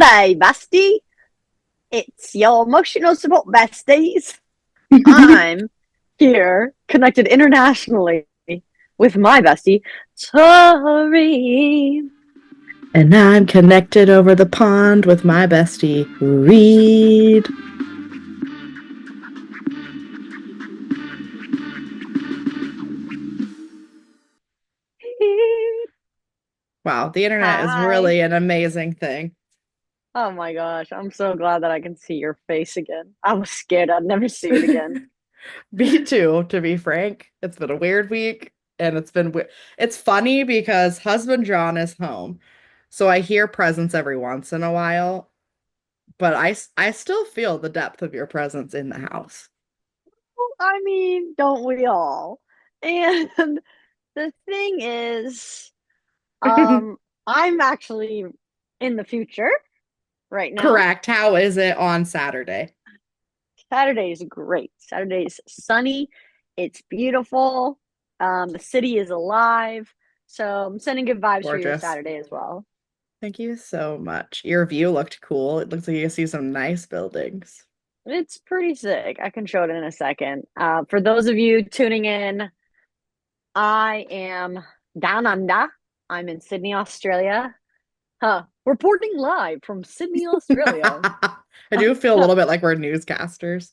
Hey, bestie. It's your emotional support besties. I'm here connected internationally with my bestie, Tori. And I'm connected over the pond with my bestie, Reed. Wow, the internet is Hi. really an amazing thing. Oh my gosh, I'm so glad that I can see your face again. I was scared I'd never see it again. Me too, to be frank. It's been a weird week, and it's funny because husband John is home. So I hear presence every once in a while, but I still feel the depth of your presence in the house. I mean, don't we all? And the thing is, um, I'm actually in the future right now. Correct. How is it on Saturday? Saturday is great. Saturday is sunny. It's beautiful. The city is alive. So I'm sending good vibes for your Gorgeous. Saturday as well. Thank you so much. Your view looked cool. It looks like you can see some nice buildings. It's pretty sick. I can show it in a second. For those of you tuning in, I am down under. I'm in Sydney, Australia. Reporting live from Sydney, Australia. I do feel a little bit like we're newscasters.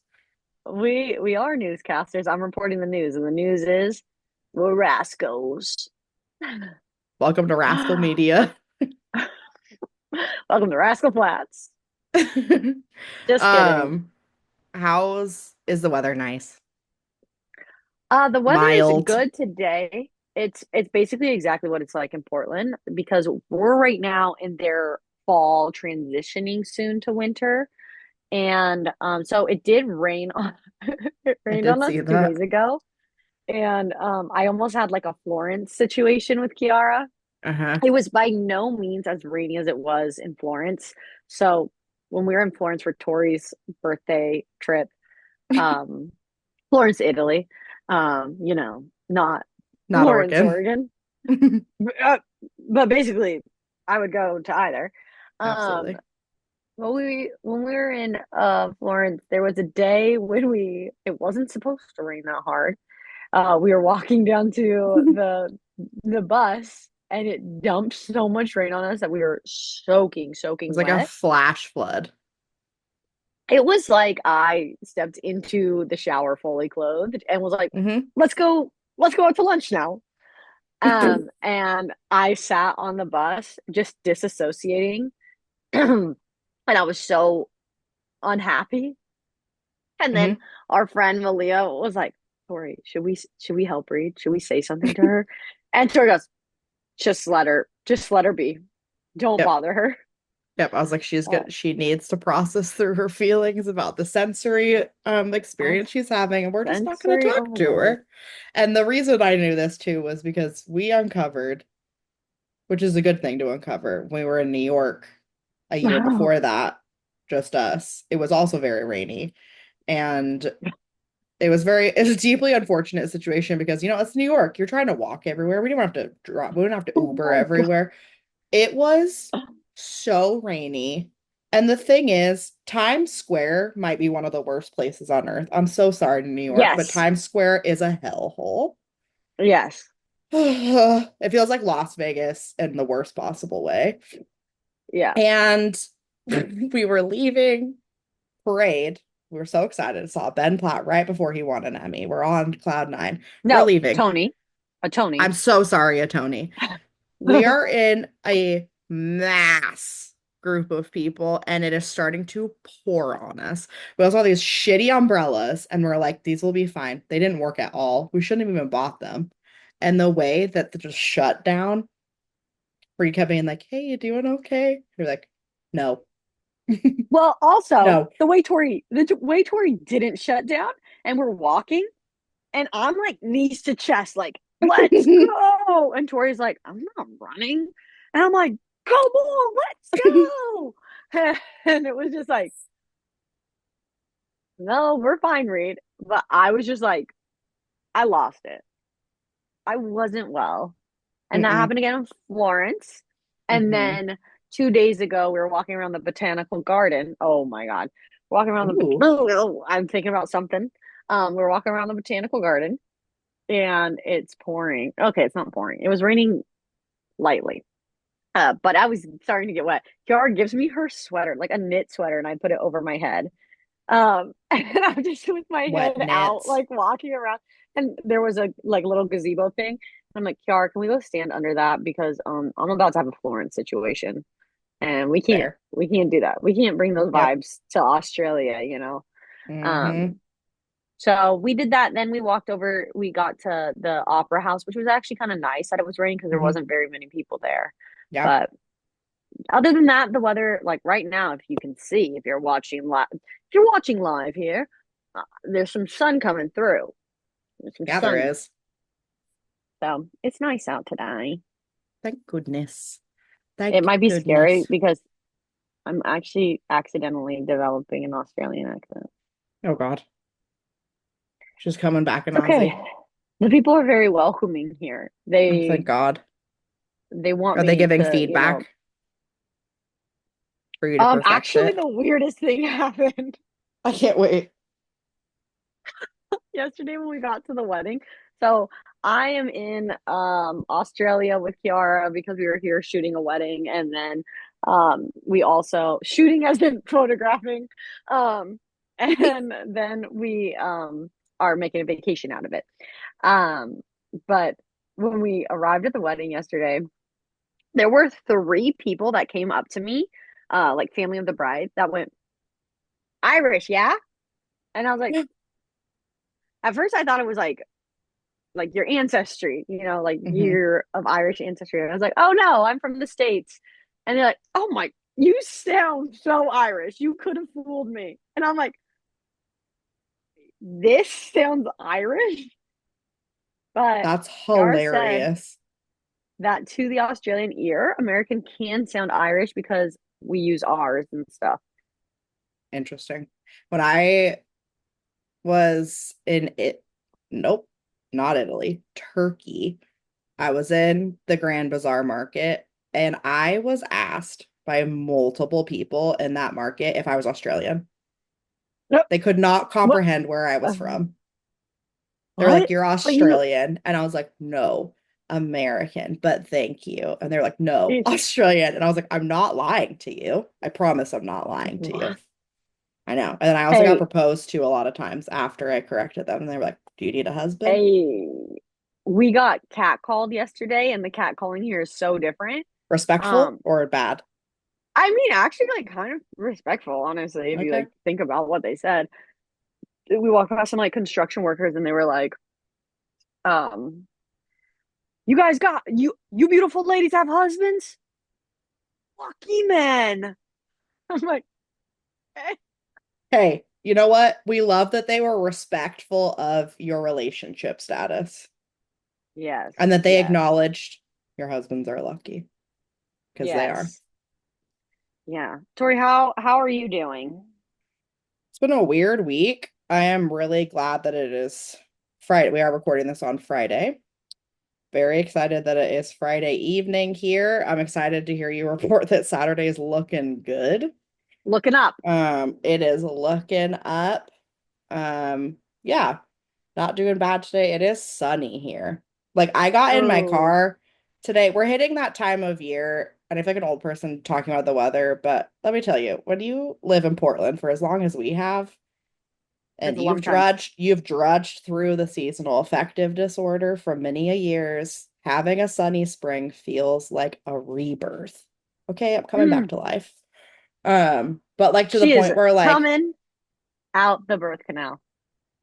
We are newscasters. I'm reporting the news, and the news is we're rascals. Welcome to Rascal Media. Welcome to Rascal Flats. Just kidding. um, how's is the weather nice? The weather is Mild. good today. It's basically exactly what it's like in Portland because we're right now in their fall transitioning soon to winter. And so it did rain on it I rained did on us see 2 days that. ago. And I almost had like a Florence situation with Kiara. Uh-huh. It was by no means as rainy as it was in Florence. So when we were in Florence for Tori's birthday trip, um, Florence, Italy. Not Not Florence, Oregon. Oregon. Uh, but basically, I would go to either. Um, Absolutely. but when we were in Florence, there was a day when we it wasn't supposed to rain that hard. We were walking down to the bus, and it dumped so much rain on us that we were It's soaking like a wet. flash flood. It was like I stepped into the shower fully clothed and was like, Hmm. let's go out to lunch now. And I sat on the bus just disassociating. And I was so unhappy. And then Hmm. our friend Malia was like, Tori, should we help Reed? Should we say something to her? And Tori goes, just let her be. Don't Yep. bother her. Yep. I was like, Uh, she needs to process through her feelings about the sensory oh, experience she's having, and we're just not gonna sensory talk to overload. her. And the reason I knew this too was because we uncovered, which is a good thing to uncover, when we were in New York a year before that, just us. It was also very rainy. And it was a deeply unfortunate situation because it's New York. You're trying to walk everywhere. We don't have to drop, we don't have to Oh Uber my God. everywhere. It was so rainy. And the thing is, Times Square might be one of the worst places on earth. I'm so sorry to New York, but Yes. Times Square is a hellhole. Yes. It feels like Las Vegas in the worst possible way. Yeah. And we were leaving parade. We were so excited. I saw Ben Platt right before he won an Emmy. We're on cloud nine. We're No, leaving. Tony. A I'm Tony. so sorry, Tony. We are in a mass group of people and it is starting to pour on us. We also have these shitty umbrellas and we're like, these will be fine. They didn't work at all. We shouldn't have even bought them. And the way that they just shut down, where you kept being like, hey, you doing okay? You're like, no, Well, also no. the way Tori didn't shut down, and we're walking, and I'm like knees to chest, like let's go, and Tori's like, I'm not running, and I'm like, come on, let's go, and it was just like, no, we're fine, Reed, but I was just like, I lost it. I wasn't well, and that Mm-mm. happened again in Florence, and Mm-hmm. then 2 days ago, we were walking around the botanical garden. Oh my God. Walking around Ooh, the, I'm thinking about something. We're walking around the botanical garden and it's pouring. Okay, it's not pouring. It was raining lightly. But I was starting to get wet. Kiara gives me her sweater, like a knit sweater, and I put it over my head. And I'm just with my wet head out, knits. like walking around. And there was a like little gazebo thing. I'm like, Kiara, can we go stand under that? Because I'm about to have a Florence situation. And Fair. we can't do that. We can't bring those Yep. vibes to Australia, you know. Mm-hmm. Um, so we did that. Then we walked over, we got to the opera house, which was actually kind of nice that it was raining because there Mm-hmm. wasn't very many people there. Yeah. But other than that, the weather, like right now, if you can see, if you're watching live here, there's some sun coming through. There's some Yeah, there sun, is. so it's nice out today. Thank goodness. It Thank might be scary goodness. because I'm actually accidentally developing an Australian accent. Oh God. She's coming back in It's okay. Aussie. The people are very welcoming here. Oh, thank God. They want Are they me giving to, feedback for you to perfect actually it? the weirdest thing happened I can't wait. yesterday when we got to the wedding. So I am in Australia with Kiara because we were here shooting a wedding, and then we also shooting as in photographing. Um and then we are making a vacation out of it. Um but when we arrived at the wedding yesterday, there were three people that came up to me, like family of the bride, that went, Irish, yeah? And I was like, at first I thought it was like your ancestry, like Hmm. you're of Irish ancestry. And I was like, oh no, I'm from the States. And they're like, oh my, you sound so Irish. You could have fooled me. And I'm like, this sounds Irish. But That's Kiara said hilarious. that to the Australian ear, American can sound Irish because we use R's and stuff. Interesting. When I was in it, nope, not Italy, Turkey. I was in the Grand Bazaar market and I was asked by multiple people in that market if I was Australian. Nope. They could not What? comprehend where I was Uh, from. They're like, what? "You're But you know, Australian." And I was like, "No, American, but thank you." And they're like, "No, it's Australian." And I was like, "I'm not lying to you. I promise I'm not lying to you." I know. And then I also got hey, proposed to a lot of times after I corrected them. And they were like, "Do you need a husband?" hey, we got catcalled yesterday, and the catcalling here is so different. Respectful Um, or bad? I mean, actually, like kind of respectful, honestly, if you Okay. like think about what they said. We walked past some like construction workers, and they were like, um, "You guys got you beautiful ladies have husbands? Lucky men." I'm like, eh. Hey, you know what? We love that they were respectful of your relationship status Yes, and that they yes, acknowledged your husbands are lucky because they are. yes, yeah. Tori, how are you doing? It's been a weird week. I am really glad that it is Friday. We are recording this on Friday. Very excited that it is Friday evening here. I'm excited to hear you report that Saturday is looking good. Looking up. It is looking up. Yeah, not doing bad today. It is sunny here. Like I got in my Oh, car today. We're hitting that time of year, and I feel like an old person talking about the weather, but let me tell you, when you live in Portland for as long as we have, that's and a long time. you've drudged through the seasonal affective disorder for many a years, having a sunny spring feels like a rebirth. Okay, I'm coming back Mm. to life. But like to the She is point where like coming out the birth canal.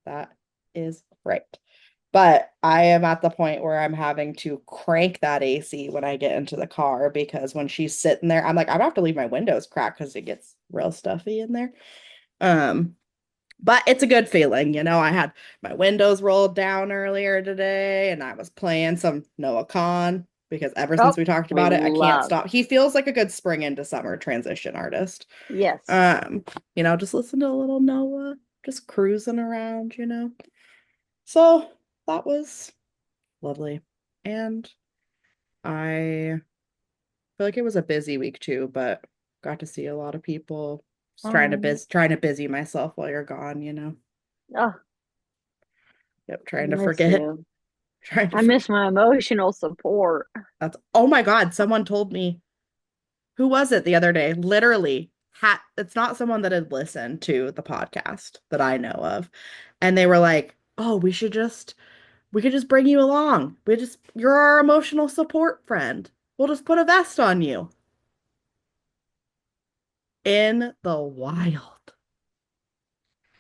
that is right. But I am at the point where I'm having to crank that AC when I get into the car because when she's sitting there, I'm like, I'm gonna have to leave my windows cracked because it gets real stuffy in there. Um, but it's a good feeling, you know. I had my windows rolled down earlier today and I was playing some Noah Khan because ever Oh, since we talked we about it, I can't love. stop. He feels like a good spring into summer transition artist. Yes. Um, just listen to a little Noah, just cruising around, you know. So that was lovely. And I feel like it was a busy week too, but got to see a lot of people. Just Oh, trying to busy myself while you're gone, you know. oh, Yep, I trying to miss forget. you. Trying to I forget. miss my emotional support. That's oh my God, someone told me who was it the other day? Literally, it's not someone that had listened to the podcast that I know of. And they were like, "Oh, we could just bring you along. You're our emotional support friend. We'll just put a vest on you." In the wild.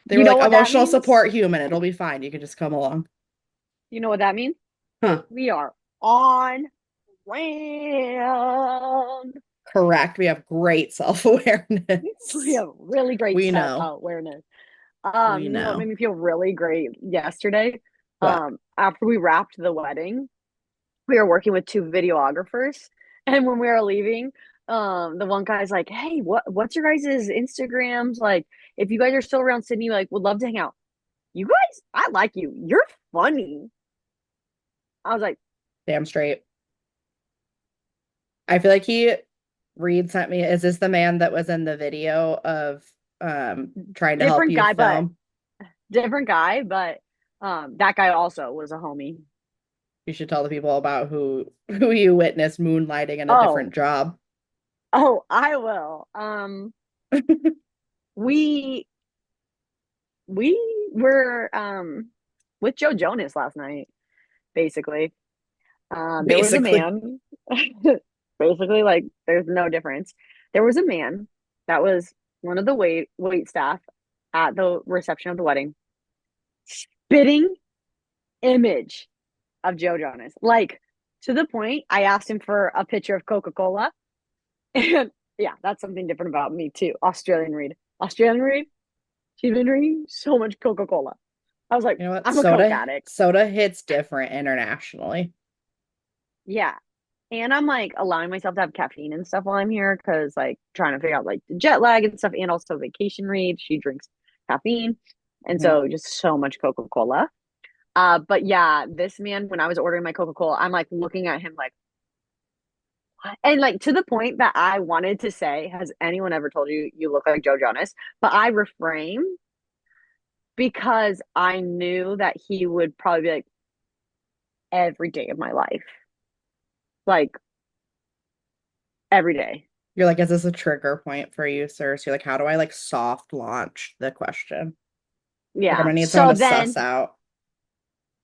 They You were know like, what that "Emotional means? support human. It'll be fine. You can just come along." You know what that means? Huh. We are on brand. Correct. We have great We self-awareness. have really great We self know. awareness. We You know what made know. me feel really great yesterday? What? After we wrapped the wedding, we were working with two videographers, and when we were leaving, the one guy's like, "Hey, what's your guys' Instagrams? Like, if you guys are still around Sydney, like, would love to hang out. You guys, I like you. You're funny." I was like, Damn straight. I feel like Reed sent me, is this the man that was in the video of trying to help different you guy, but film? different guy, but that guy also was a homie. You should tell the people about who you witnessed moonlighting in a different Oh, job. oh, I will. We we were with Joe Jonas last night, basically. There was a Basically. man, basically, like there's no difference. There was a man that was one of the wait staff at the reception of the wedding, spitting image of Joe Jonas. Like to the point, I asked him for a picture of Coca-Cola. And yeah, that's something different about me too. Australian Reed. Australian Reed, she's been drinking so much Coca-Cola. I was like, You know what? I'm a Coke addict. Soda hits different internationally. Yeah. And I'm like allowing myself to have caffeine and stuff while I'm here because like trying to figure out like the jet lag and stuff and also vacation Reed. She drinks caffeine. And Mhm. so just so much Coca-Cola. But yeah, this man, when I was ordering my Coca-Cola, I'm like looking at him like, and like to the point that I wanted to say, has anyone ever told you you look like Joe Jonas? But I refrained because I knew that he would probably be like every day of my life, like every day. You're like, is this a trigger point for you, sir? So you're like, how do I like soft launch the question? Like, I'm Yeah. gonna need someone So to suss out.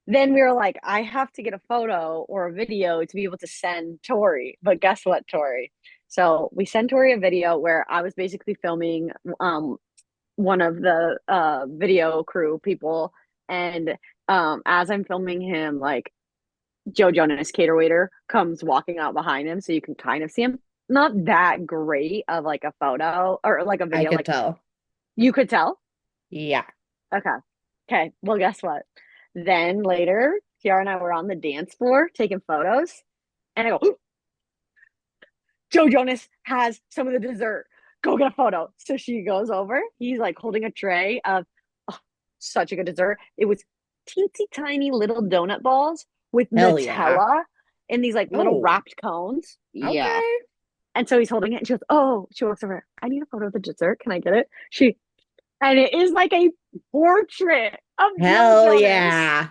then we were like, I have to get a photo or a video to be able to send Tori. But guess what, Tori? So we sent Tori a video where I was basically filming one of the video crew people, and as I'm filming him, like Joe Jonas, cater waiter, comes walking out behind him, so you can kind of see him. Not that great of like a photo or like a I video, could like tell. you could tell. Yeah. Okay. Okay. Well, guess what? Then later, Kiara and I were on the dance floor taking photos, and I go, Joe Jonas has some of the dessert. Go get a photo. So she goes over. He's like holding a tray of oh, such a good dessert. It was teensy tiny little donut balls with Hell yeah. Nutella in these like little Oh, wrapped cones. Yeah. okay. And so he's holding it and she goes, oh, she walks over. I need a photo of the dessert. Can I get it? And it is like a portrait of Joe Hell Jonas. yeah.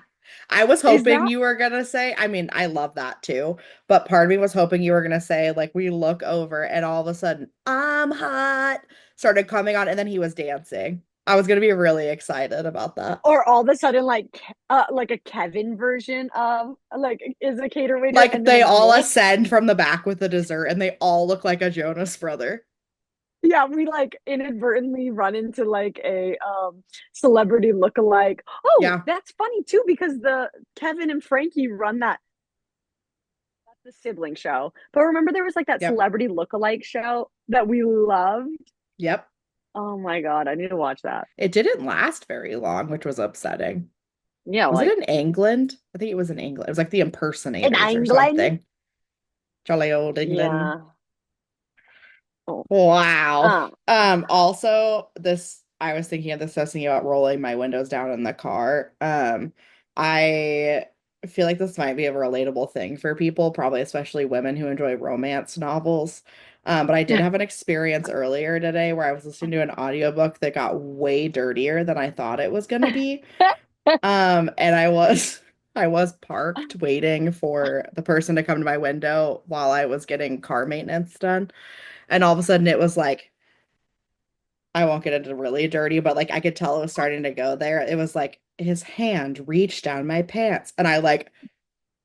I was Is hoping that you were gonna say, I mean, I love that too, but part of me was hoping you were gonna say, like, we look over and all of a sudden, I'm hot, started coming on, and then he was dancing. I was gonna be really excited about that. or all of a sudden like a Kevin version of like is a cater waiter Like and then they a all wolf. ascend from the back with the dessert and they all look like a Jonas brother. Yeah, we like inadvertently run into like a celebrity look-alike. Oh, Yeah. that's funny too because the Kevin and Frankie run that's the sibling show. But remember there was like that Yep. celebrity look-alike show that we loved. Yep. Oh my God, I need to watch that. It didn't last very long, which was upsetting. Yeah, Was it like in England? I think it was in England. It was like the in impersonators or England. something. Jolly old England. Yeah. Oh. Wow. Uh, Also this I was thinking of this, I was thinking about rolling my windows down in the car. I I feel like this might be a relatable thing for people, probably especially women who enjoy romance novels. But I did have an experience earlier today where I was listening to an audiobook that got way dirtier than I thought it was gonna be. And I was parked waiting for the person to come to my window while I was getting car maintenance done. And all of a sudden it was like, I won't get into really dirty, but like I could tell it was starting to go there. It was like his hand reached down my pants and I like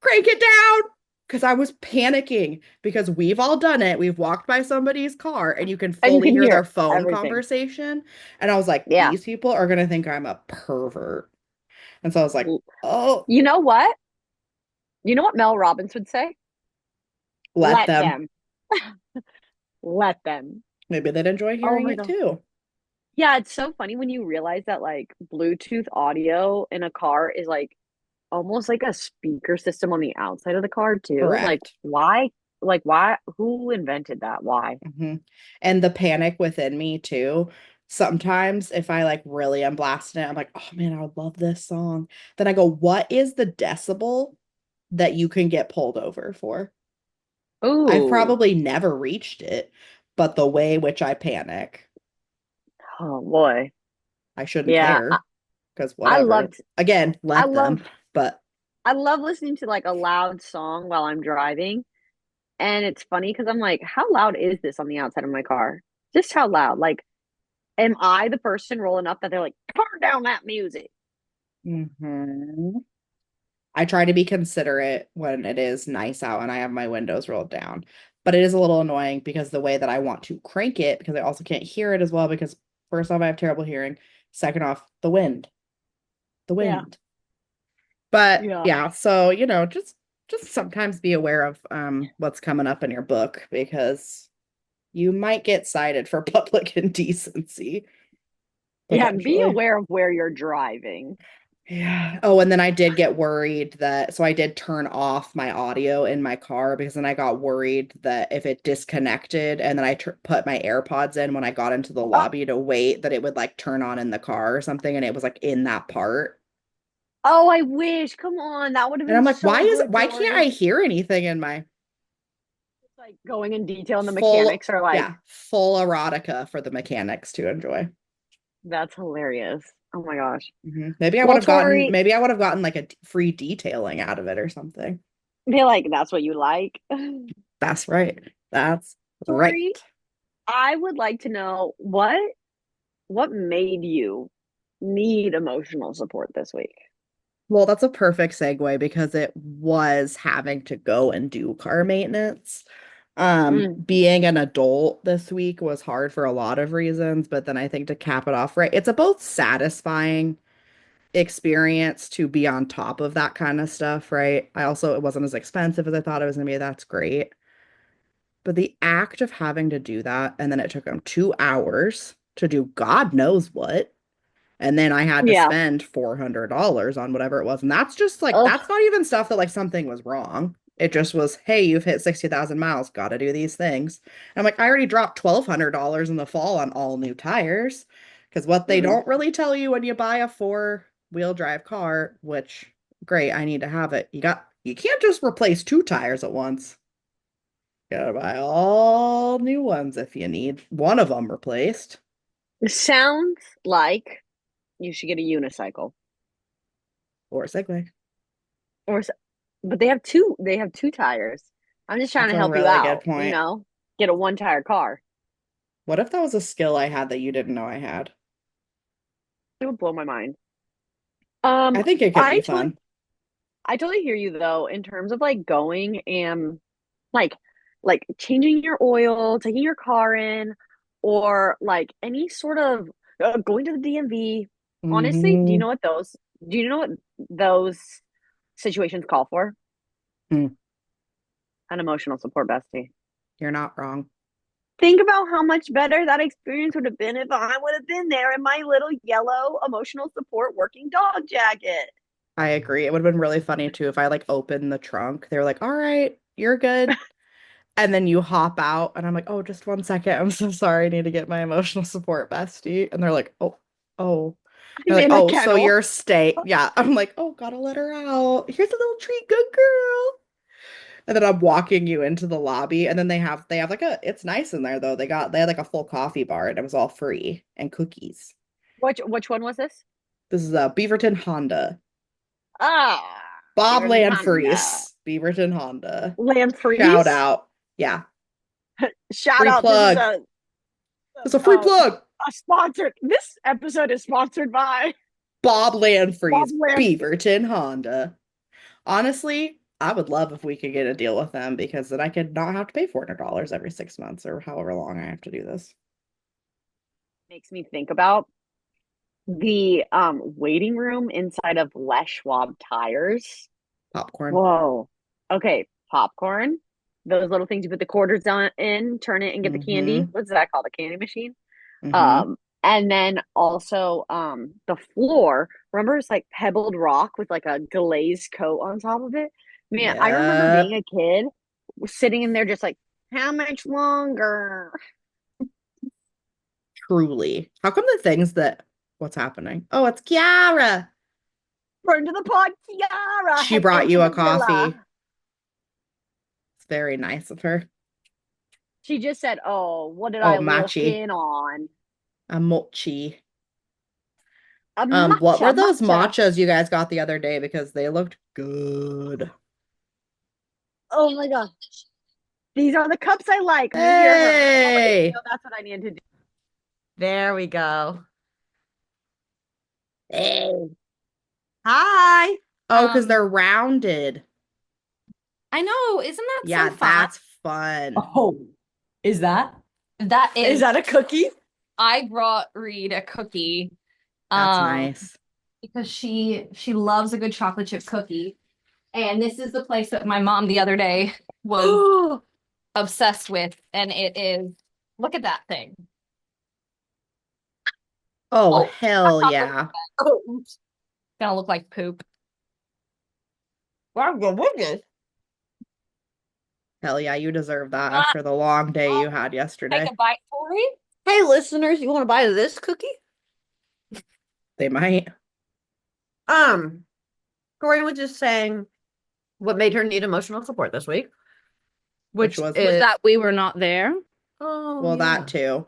crank it down because I was panicking because we've all done it. We've walked by somebody's car and you can And you fully can hear their hear phone everything. conversation. And I was like, Yeah. these people are gonna think I'm a pervert. And so I was like, oh, You know what? You know what Mel Robbins would say? let Let them. them. Let them. Maybe they'd enjoy Oh hearing my it God. too. Yeah, it's so funny when you realize that like Bluetooth audio in a car is like almost like a speaker system on the outside of the car too. Like Correct. why? Like why? Who invented that? Why? Hmm. And the panic within me too. Sometimes if I like really am blasting it, I'm like, oh man, I would love this song. Then I go, what is the decibel that you can get pulled over for? I've Ooh. probably never reached it, but the way which I panic, Oh boy. I shouldn't Yeah. care because I whatever. loved Again, I let love them. But I love listening to like a loud song while I'm driving. And it's funny because I'm like, how loud is this on the outside of my car? Just how loud? Like, am I the person rolling up that they're like, turn down that music? mhm. I try to be considerate when it is nice out and I have my windows rolled down. But it is a little annoying because the way that I want to crank it, because I also can't hear it as well, because first off, I have terrible hearing. Second off, the wind. The Yeah. wind. But Yeah. yeah, so just sometimes be aware of what's coming up in your book because you might get cited for public indecency, Yeah. And be potentially. aware of where you're driving. Yeah. Oh, and then I did get worried that, so I did turn off my audio in my car because then I got worried that if it disconnected and then I put my AirPods in when I got into the Oh, lobby to wait, that it would like turn on in the car or something. And it was like in that part. oh, I wish. Come on. That would have And I'm been like, so good, why can't I Tori. hear anything in my It's like going in detail and the full, mechanics are like, yeah, full erotica for the mechanics to enjoy? that's hilarious. Oh my gosh. Well, Tori, Maybe I would have gotten like a free detailing out of it or something. be like, that's what you like. That's right. That's right. Tori, I would like to know what made you need emotional support this week? Well, that's a perfect segue because it was having to go and do car maintenance. Mm, Being an adult this week was hard for a lot of reasons, but then I think to cap it off, right, it's a both satisfying experience to be on top of that kind of stuff, right? I also, it wasn't as expensive as I thought it was gonna be. That's great. But the act of having to do that, and then it took them 2 hours to do God knows what. And then I had to yeah. spend $400 on whatever it was. And that's just like, Ugh. that's not even stuff that like something was wrong. It just was, hey, you've hit 60,000 miles, gotta do these things. And I'm like, I already dropped $1,200 in the fall on all new tires. Because what they Mm. don't really tell you when you buy a four-wheel drive car, which great, I need to have it. You can't just replace two tires at once. Gotta buy all new ones if you need one of them replaced. Sounds like you should get a unicycle. Or a Segway. Or but they have two tires. I'm just trying That's to a help you really good out, point. get a one tire car. What if that was a skill I had that you didn't know I had? It would blow my mind. Um, I think it could I be totally fun. I totally hear you though in terms of like going and like like changing your oil, taking your car in, or like any sort of going to the DMV. Honestly, Hmm. do you know what those situations call for? An emotional support bestie. You're not wrong. Think about how much better that experience would have been if I would have been there in my little yellow emotional support working dog jacket. I agree. It would have been really funny too if I like opened the trunk. They were like, all right, you're good. And then you hop out, and I'm like, oh, just 1 second. I'm so sorry. I need to get my emotional support bestie. And they're like, oh. They're I'm like, in a oh, so kennel. you're staying. Yeah. I'm like, oh, gotta let her out. Here's a little treat, good girl. And then I'm walking you into the lobby, and then they have like it's nice in there though. They had like a full coffee bar, and it was all free and cookies. Which one was this? This is a Beaverton Honda. Ah, Bob you're Nanda. Landfreeze, Beaverton Honda. Land Shout freeze. out. Yeah. Shout Free out. This is plug. It's a free plug. a sponsored. This episode is sponsored by Bob Bob Landfreeze, Land. Beaverton Honda. Honestly, I would love if we could get a deal with them because then I could not have to pay $400 every 6 months or however long I have to do this. Makes me think about the waiting room inside of Les Schwab tires. Popcorn. Whoa. Okay, popcorn. Those little things you put the quarters on in, turn it and get the candy. Mm-hmm. What's that called? A candy machine? Mm-hmm. And then also the floor, remember it's like pebbled rock with like a glazed coat on top of it? Man, I remember being Yep. a kid sitting in there just like, how much longer? Truly. How come the things that what's happening? Oh, it's Kiara. Burn to the pod, Kiara, She head brought into you a the villa. coffee. It's very nice of her. She just said, oh, what did Oh, I walk matchy. in on? A mochi. A What matcha, were those matcha. matchas you guys got the other day? Because they looked good. Oh my God. These are the cups I like. Let me hear her. Oh, wait. No, Hey. that's what I need to do. There we go. Hey. Hi. Oh, because they're rounded. I know, isn't that so Yeah, fun? that's fun. Oh, is that? That Is is, that a cookie? I brought Reed a cookie, That's um, nice. because she loves a good chocolate chip cookie. And this is the place that my mom the other day was obsessed with, and it is, look at that thing. Oh, Oh, hell yeah. Oh, it's gonna look like poop. wow, goodness. Hell yeah, you deserve that Ah, after the long day you oh, had take yesterday. a bite, Tori. Hey, listeners, you want to buy this cookie? They might. Um, Tori was just saying what made her need emotional support this week, Which which was, Was is that we were not there? oh well, yeah. that too.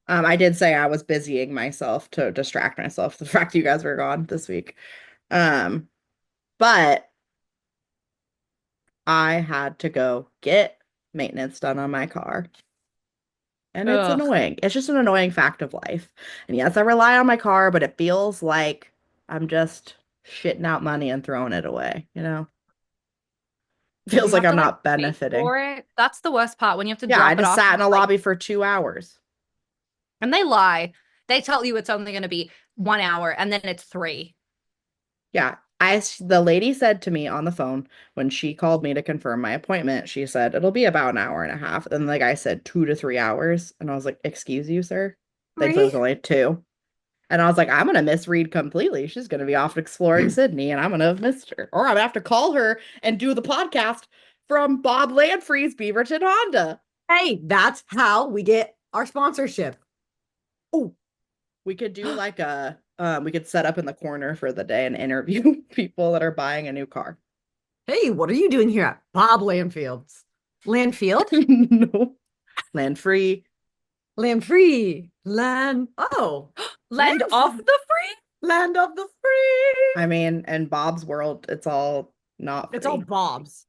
I did say I was busying myself to distract myself the fact you guys were gone this week. Um, but I had to go get maintenance done on my car. And it's Ugh. annoying. It's just an annoying fact of life. And yes, I rely on my car, but it feels like I'm just shitting out money and throwing it away, you know? Did Feels you like have to I'm like not wait benefiting. for it? That's the worst part when you have to Yeah, I drop it just off sat and in a like, lobby for 2 hours. and they lie. They tell you it's only going to be 1 hour and then it's 3. Yeah, the lady said to me on the phone when she called me to confirm my appointment, she said it'll be about an hour and a half. And the guy said 2 to 3 hours. And I was like, excuse you, sir? Thankfully, it was 3? only two. And I was like, I'm gonna misread completely. She's gonna be off exploring Sydney, and I'm gonna have missed her. Or I'm gonna have to call her and do the podcast from Bob Landfreeze, Beaverton Honda. Hey, that's how we get our sponsorship. Oh, we could do like we could set up in the corner for the day and interview people that are buying a new car. Hey, what are you doing here at Bob Landfield's? Landfield? No, land free. Land free. Land. Oh, Land off the free? Land of the free. I mean, in Bob's world, it's all not It's all free. Bob's.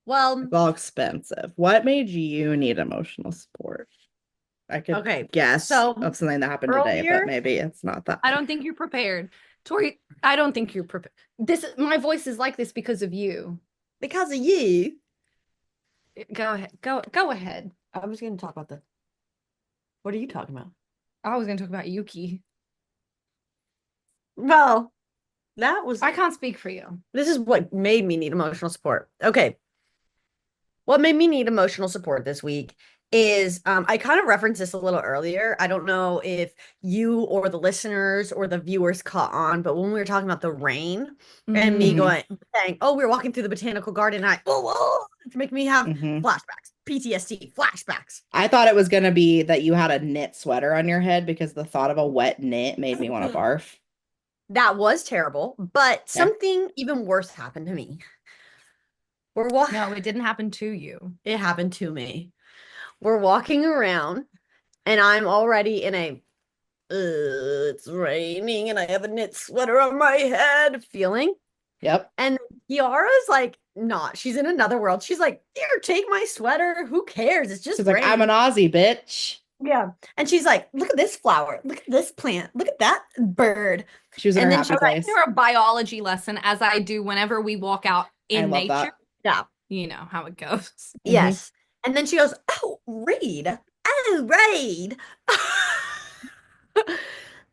Well, It's all expensive. What made you need emotional support? I could okay. guess So of something that happened today, but earlier, maybe it's not that. I don't think you're prepared. Tori, I don't think you're prepared. My voice is like this because of you. because of you, Go ahead. Go ahead. I was going to talk about the. What are you talking about? I was going to talk about Yuki. Well, that was. I can't speak for you. This is what made me need emotional support. Okay. What made me need emotional support this week is I kind of referenced this a little earlier. I don't know if you or the listeners or the viewers caught on, but when we were talking about the rain and me Mhm. saying, "Oh, we were walking through the botanical garden," and it's making me have Mhm. flashbacks, PTSD flashbacks. I thought it was going to be that you had a knit sweater on your head because the thought of a wet knit made me want to barf. That was terrible, but Yeah. something even worse happened to me. No, it didn't happen to you. It happened to me. We're walking around, and I'm already in a it's raining and I have a knit sweater on my head feeling. Yep. And Kiara's like, not. She's in another world. She's like, here, take my sweater. Who cares? It's just She's like, rain. I'm an Aussie, bitch. Yeah. And she's like, look at this flower. Look at this plant. Look at that bird. She was in And her then happy place. Through a biology lesson, as I do whenever we walk out I in love nature. that. Yeah. You know how it goes. Yes. And then she goes, oh, Reed. Oh, Reed.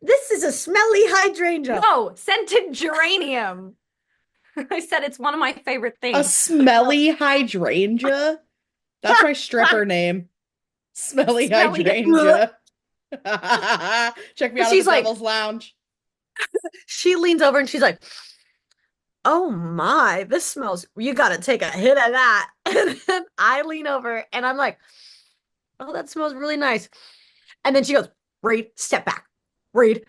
This is a smelly hydrangea. No, scented geranium. I said it's one of my favorite A things. smelly hydrangea? That's my stripper name. Smelly Smelly- hydrangea. Check me out at She's the like- Devil's Lounge. She leans over and she's like, oh my, this smells, you gotta take a hit of that. And then I lean over and I'm like, oh, that smells really nice. And then she goes, Reed, step back. Reed,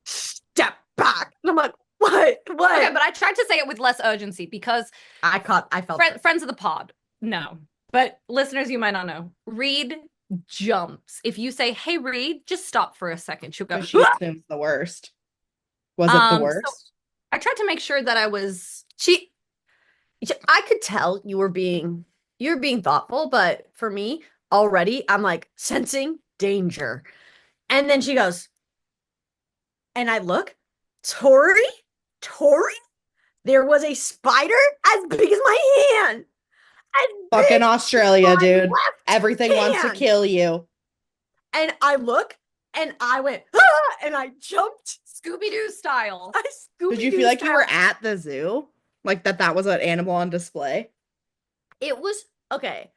step back. And I'm like, what? Okay, but I tried to say it with less urgency because I felt it. friends of the pod, no. But listeners, you might not know. Reed jumps. If you say, hey, Reed, just stop for a second. She'll go, She assumes the worst. Was it the worst? So I tried to make sure that I was... I could tell you were being thoughtful, but for me, already, I'm like sensing danger. And then she goes, and I look, Tori, there was a spider as big as my hand. Fucking Australia, my dude. left Everything wants to hand. kill you. And I look and I went, ah, and I jumped. Scooby-Doo style. Did you feel like you were at the zoo? Like that was an animal on display? It was, okay.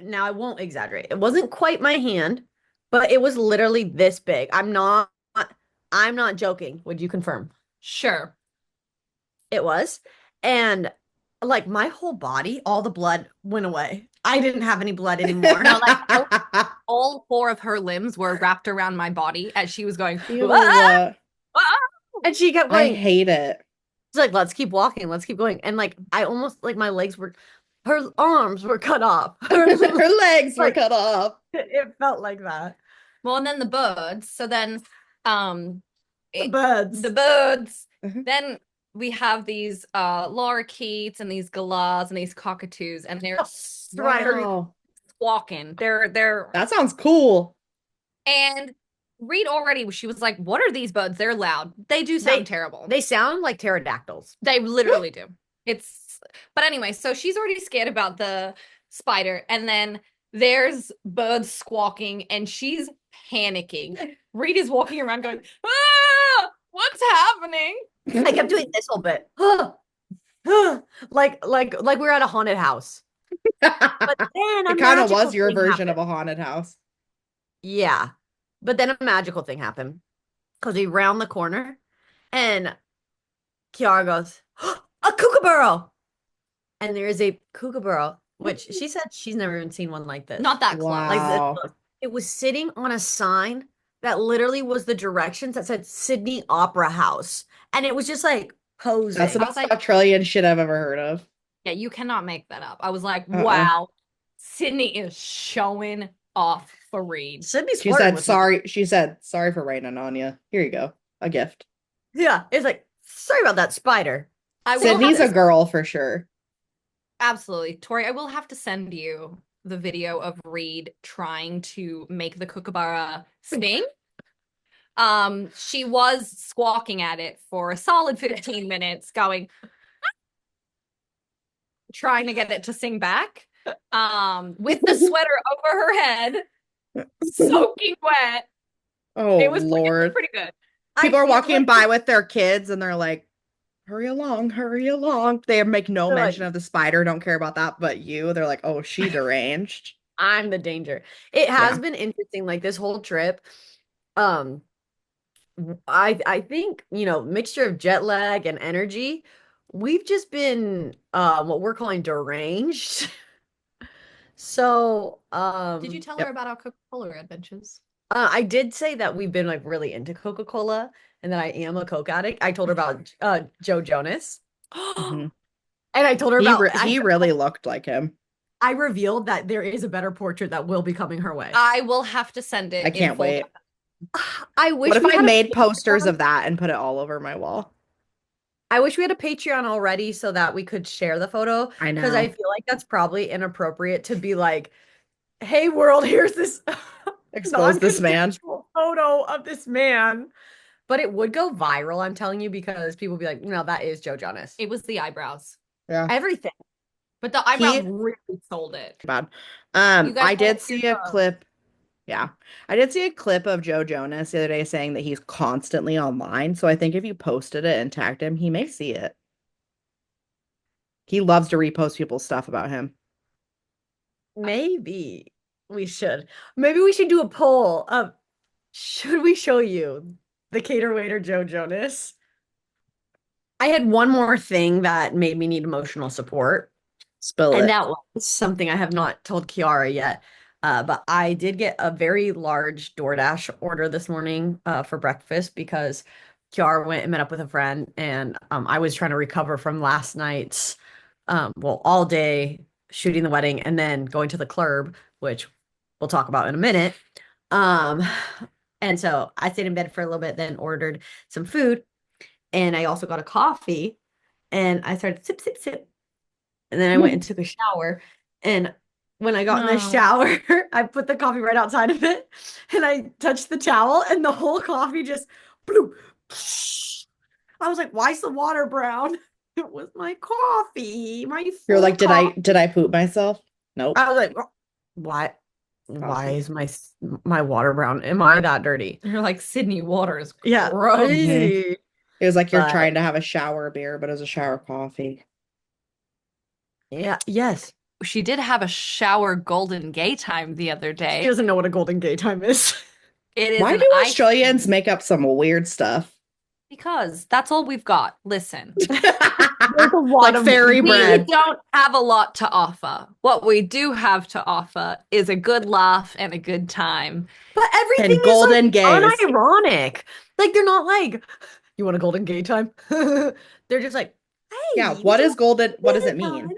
Now I won't exaggerate. It wasn't quite my hand, but it was literally this big. I'm not joking. Would you confirm? Sure. It was. And like my whole body, all the blood went away. I didn't have any blood anymore. No, like all 4 of her limbs were wrapped around my body as she was going, Ew. "Ah! Ah!" And she kept I going. hate it. She's like, let's keep walking. Let's keep going. And like, I almost like my legs were, her arms were cut off. Her legs were Like- cut off. It felt like that. Well, and then the birds. So then, The birds. the birds. Mhm. Then we have these lorikeets and these galahs and these cockatoos, and they're Right. Wow. squawking. They're That sounds cool. and Reed already. She was like, "What are these birds? They're loud. They do sound terrible. They sound like pterodactyls. They literally do. But anyway, so she's already scared about the spider, and then there's birds squawking, and she's panicking. Reed is walking around going, ah, what's happening? I kept doing this whole bit. like we're at a haunted house. But then It kind of was your version of a haunted house. Yeah. But then a magical thing happened. Because we round the corner and Kiara goes, a kookaburra. And there is a kookaburra, which she said she's never even seen one like this. Not that close. Wow. Like this. It was sitting on a sign that literally was the directions that said Sydney Opera House. And it was just like posing. That's the most Australian shit I've ever heard of. Yeah, you cannot make that up. I was like, Uh-uh. wow, Sydney is showing off for Reed. Sydney's She flirting said with me. sorry. She said sorry for raining on you. Here you go. A gift. Yeah. It's like, sorry about that spider. I will Sydney's have a girl for sure. Absolutely. Tori, I will have to send you the video of Reed trying to make the kookaburra sing. She was squawking at it for a solid 15 minutes, going, trying to get it to sing back. With the sweater over her head, soaking wet. Oh It was Lord. pretty good. People I are can't walking wait by with their kids and they're like, hurry along, hurry along. They make no They're like- mention of the spider, don't care about that, but you, they're like, oh, she deranged. I'm the danger. It has Yeah. been interesting, like this whole trip. Um, I think, mixture of jet lag and energy, we've just been what we're calling deranged. So, Did you tell her Yep. about our Coca-Cola adventures? I did say that we've been like really into Coca-Cola and that I am a Coke addict. I told her about Joe Jonas. Mhm. And I told her He about re he really looked like him. I revealed that there is a better portrait that will be coming her way. I will have to send I it in can't full. wait. I What wish if we I had a made posters Patreon. of that and put it all over my wall? I wish we had a Patreon already so that we could share the photo I because I know. feel like that's probably inappropriate to be like, "Hey world, here's this Expose this man. non-consensual photo of this man." But it would go viral, I'm telling you, because people would be like, "No, that is Joe Jonas." It was the eyebrows, Yeah. Everything. but the eyebrows He really sold it. bad. You guys I won't did hear see a clip. Yeah. I did see a clip of Joe Jonas the other day saying that he's constantly online. So I think if you posted it and tagged him, he may see it. He loves to repost people's stuff about him. Maybe we should. Maybe we should do a poll of should we show you the cater waiter Joe Jonas? I had one more thing that made me need emotional support, Spill and it. that was something I have not told Kiara yet. But I did get a very large DoorDash order this morning for breakfast because Kiara went and met up with a friend, and I was trying to recover from last night's, all day shooting the wedding and then going to the club, which we'll talk about in a minute. Um, and so I stayed in bed for a little bit, then ordered some food, and I also got a coffee, and I started sip, sip, sip. And then I went and took a shower. And when I got in the No. shower, I put the coffee right outside of it, and I touched the towel, and the whole coffee just blew. I was like, why is the water brown? It was my coffee, my You're full like, did I coffee. did I poop myself? Nope. I was like, why? Why Coffee. is my water brown? Am I that dirty? You're like, Sydney water is Yeah. gross. Mhm. It was like you're But trying to have a shower beer, but it was a shower coffee. yeah, yes. She did have a shower golden gay time the other She day. doesn't know what a golden gay time is. It is Why an do ice Australians cream. make up some weird stuff? Because that's all we've got. Listen, There's a lot Like of fairy we bread. don't have a lot to offer. What we do have to offer is a good laugh and a good time. But everything And is golden like gays. unironic. Like they're not like, you want a golden gay time? They're just like, Yeah, hey, what would you is like golden? What does a it mean? time?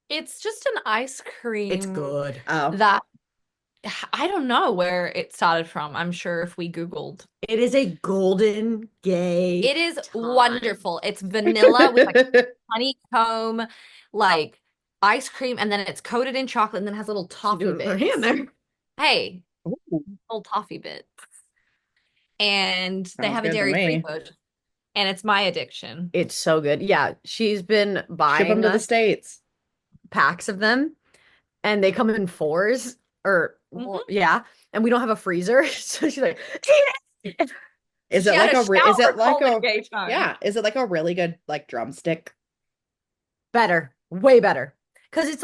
It's just an ice It's cream good. Oh, that I don't know where it started from. I'm sure if we Googled. It is a golden gay It is time. wonderful. It's vanilla with like honeycomb, like ice cream, and then it's coated in chocolate and then has little She toffee doing it with her bits. hand there. Hey, Ooh, little toffee bits. And they sounds have a good to dairy-free me. version. And it's my addiction. It's so good. Yeah, she's been Ship them buying to the us States. packs of them, and they come in fours or Mhm. yeah, and we don't have a freezer, so she's like, Is She it had like a a is shower it like golden a gay time. yeah, is it like a really good like drumstick? better, way better, because it's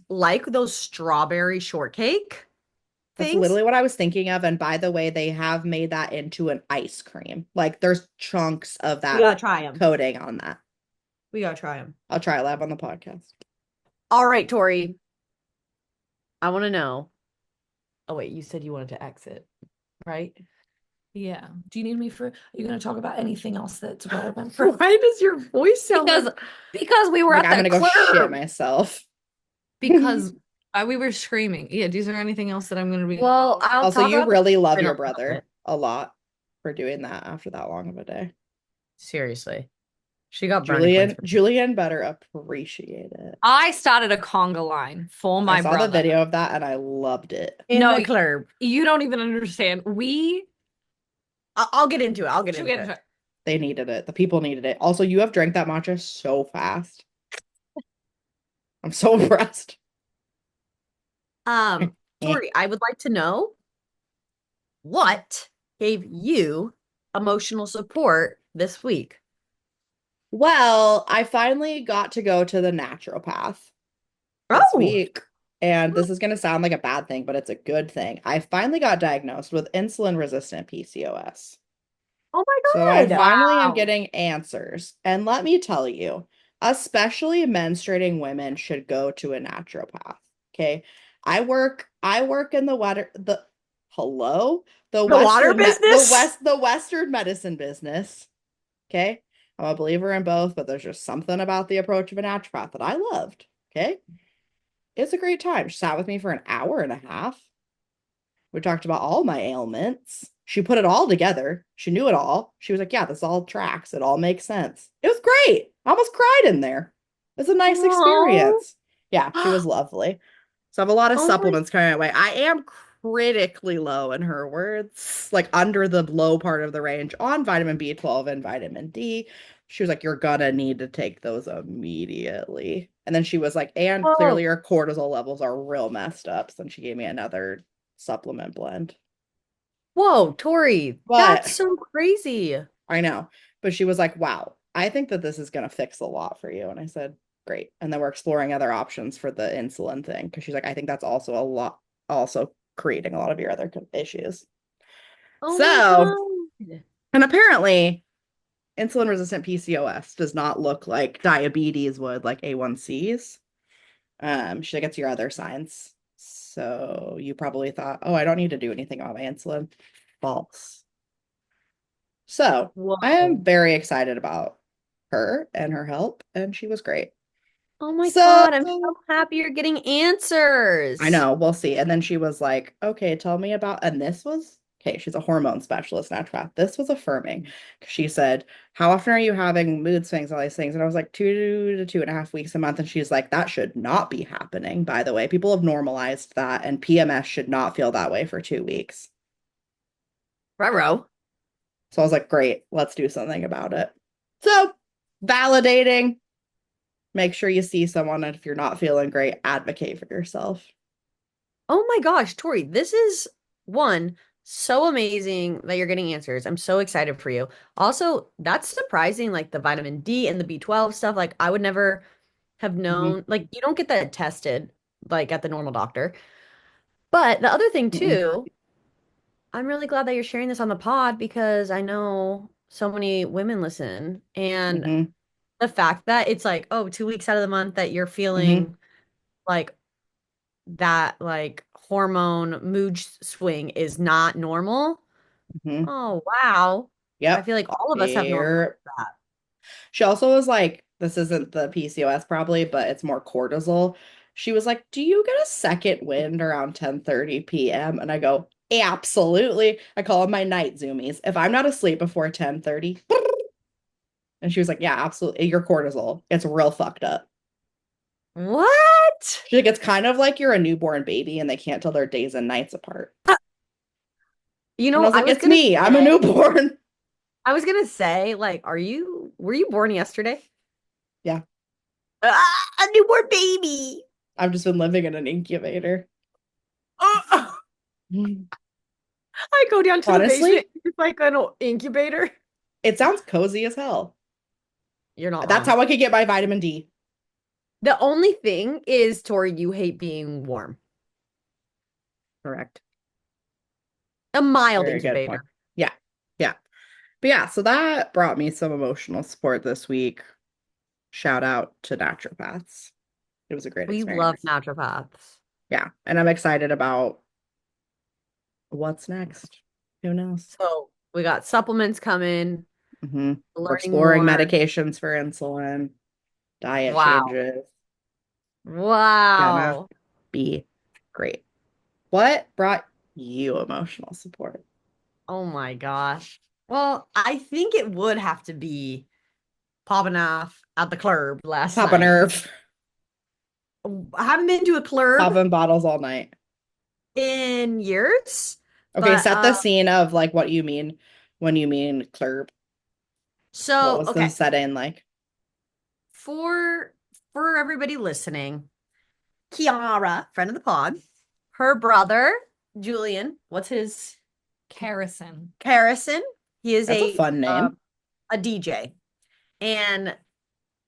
like those strawberry shortcake That's things. literally what I was thinking of. And by the way, they have made that into an ice cream. Like there's chunks of We that gotta try them. coating on that. We gotta try them. I'll try it live on the podcast. All right, Tori. I want to know. Oh wait, you said you wanted to exit, right? Yeah. Do you need me for, are you going to talk about anything else that's relevant Why does your voice sound because we were Like at I'm that gonna go shit club. myself. Because we were screaming. Yeah, is there anything else that I'm going to be? Well, I'll Also, talk you about really love in a your little brother bit. a lot for doing that after that long of a day. Seriously. She got brownie points. Julian better appreciate it. I started a conga line for my I saw brother. the video of that and I loved it. In No, the club. You don't even understand. I'll get into it. I'll get She'll into get it. into it. They needed it. The people needed it. Also, you have drank that matcha so fast. I'm so impressed. Tori, I would like to know what gave you emotional support this week? Well, I finally got to go to the naturopath. this Oh, week. And this is going to sound like a bad thing, but it's a good thing. I finally got diagnosed with insulin-resistant PCOS. oh So my I God. finally am Wow. getting answers. And let me tell you, especially menstruating women should go to a naturopath. Okay. I work in the water the hello, the The water business? the Western medicine business. Okay. I'm a believer in both, but there's just something about the approach of a naturopath that I loved. Okay. It's a great time. She sat with me for an hour and a half. We talked about all my ailments. She put it all together. She knew it all. She was like, yeah, this all tracks. It all makes sense. It was great. I almost cried in there. It was a nice Oh. experience. Yeah, she was lovely. So I have a lot of Oh my. supplements coming my way. I am critically low in her words, like under the low part of the range on vitamin B12 and vitamin D. She was like, you're gonna need to take those immediately. And then she was like, and clearly Whoa. your cortisol levels are real messed up. So then she gave me another supplement blend. Whoa, Tori, that's But so crazy. I know. But she was like, wow, I think that this is going to fix a lot for you. And I said, great. And then we're exploring other options for the insulin thing because she's like, I think that's also a lot, also creating a lot of your other issues. Oh my So, God. and apparently, insulin resistant PCOS does not look like diabetes would, like A1Cs. She's like, it's your other signs. So you probably thought, oh, I don't need to do anything about my insulin. False. So I am Whoa. very excited about her and her help, and she was great. Oh my So God, I'm so happy you're getting I answers. know, we'll see. And then she was like, okay, tell me about, and this was, okay, she's a hormone specialist, naturopath. This was affirming. She said, how often are you having mood swings, all these things? And I was like, 2 to 2.5 weeks a month. And she's like, that should not be happening, by the way. People have normalized that, and PMS should not feel that way for 2 weeks. Ruh-roh. So I was like, great, let's do something about it. So validating, make sure you see someone. And if you're not feeling great, advocate for yourself. Oh my gosh, Tori, this is one so amazing that you're getting answers. I'm so excited for you. Also, that's surprising, like the vitamin D and the B12 stuff. Like, I would never have Mhm. known, like, you don't get that tested like at the normal doctor. But the other thing Mm-mm. too, I'm really glad that you're sharing this on the pod because I know so many women listen. And Mhm. the fact that it's like, oh, 2 weeks out of the month that you're Mhm. feeling like that like hormone mood swing is not normal. Mhm. Oh, wow. I Yep. feel like all of us have normalized Here. that. She also was like, this isn't the PCOS probably, but it's more cortisol. She was like, do you get a second wind around 10:30 p.m.? And I go, absolutely. I call them my night zoomies. If I'm not asleep before 10:30, and she was like, yeah, absolutely. Your cortisol. It's real fucked up. What? She's like, it's kind of like you're a newborn baby and they can't tell their days and nights apart. You And I know, was like, it's me. I'm a newborn. I was gonna say, like, were you born yesterday? Yeah. A newborn baby. I've just been living in an incubator. Oh, I go down to the basement. Honestly, It's like an incubator. it sounds cozy as hell. You're not That's wrong. how I could get my vitamin D. The only thing is, Tori, you hate being warm. Correct. A mild Very good point. incubator. Yeah. Yeah. But yeah, so that brought me some emotional support this week. Shout out to naturopaths. It was a great We love experience. naturopaths. Yeah. And I'm excited about what's next. Who knows? So we got supplements coming, We're learning exploring more. medications for insulin, diet Wow. changes. Gonna Wow. be great. What brought you emotional support? Oh my gosh. Well, I think it would have to be popping off at the club last Pop a night. nerve. I haven't been to a club Popping bottles all night. in years, Okay, but set the scene of like what you mean when you mean club. What so was the okay. setting like? For everybody listening, Kiara, friend of the pod, her brother, Julian, what's his Harrison. Harrison? He is That's a fun name. a DJ. And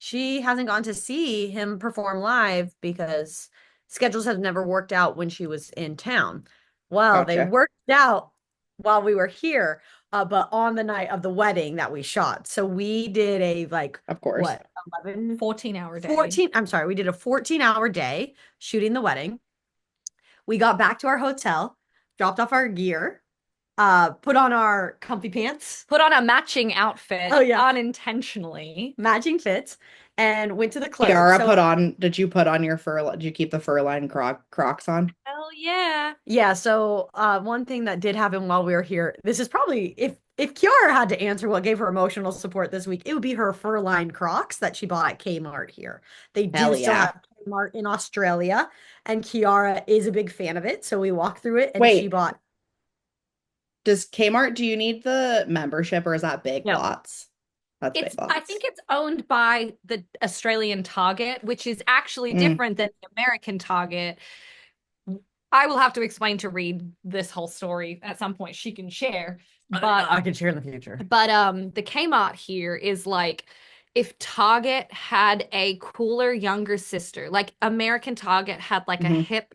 she hasn't gone to see him perform live because schedules have never worked out when she was in town. Well, they Gotcha. worked out while we were here, but on the night of the wedding that we shot. So we did a like Of course. what, 11, 14-hour day. 14, I'm sorry, we did a 14-hour day shooting the wedding. We got back to our hotel, dropped off our gear, put on our comfy pants, Put on a matching outfit Oh, yeah. unintentionally. matching fits, and went to the club. Kiara So did you put on your did you keep the fur line Crocs on? Hell yeah. yeah, so one thing that did happen while we were here, this is probably if Kiara had to answer what gave her emotional support this week, it would be her fur-lined Crocs that she bought at Kmart here. They Hell do still yeah. have Kmart in Australia, and Kiara is a big fan of it. So we walked through it, and she Wait, bought. does Kmart, do you need the membership or is that Big No. Lots? That's Big I Lots. think it's owned by the Australian Target, which is actually different than the American Target. I will have to explain to Reed this whole story at some point. She can share. But I can share in the future. But the Kmart here is like if Target had a cooler younger sister, like American Target had like a Mhm. hip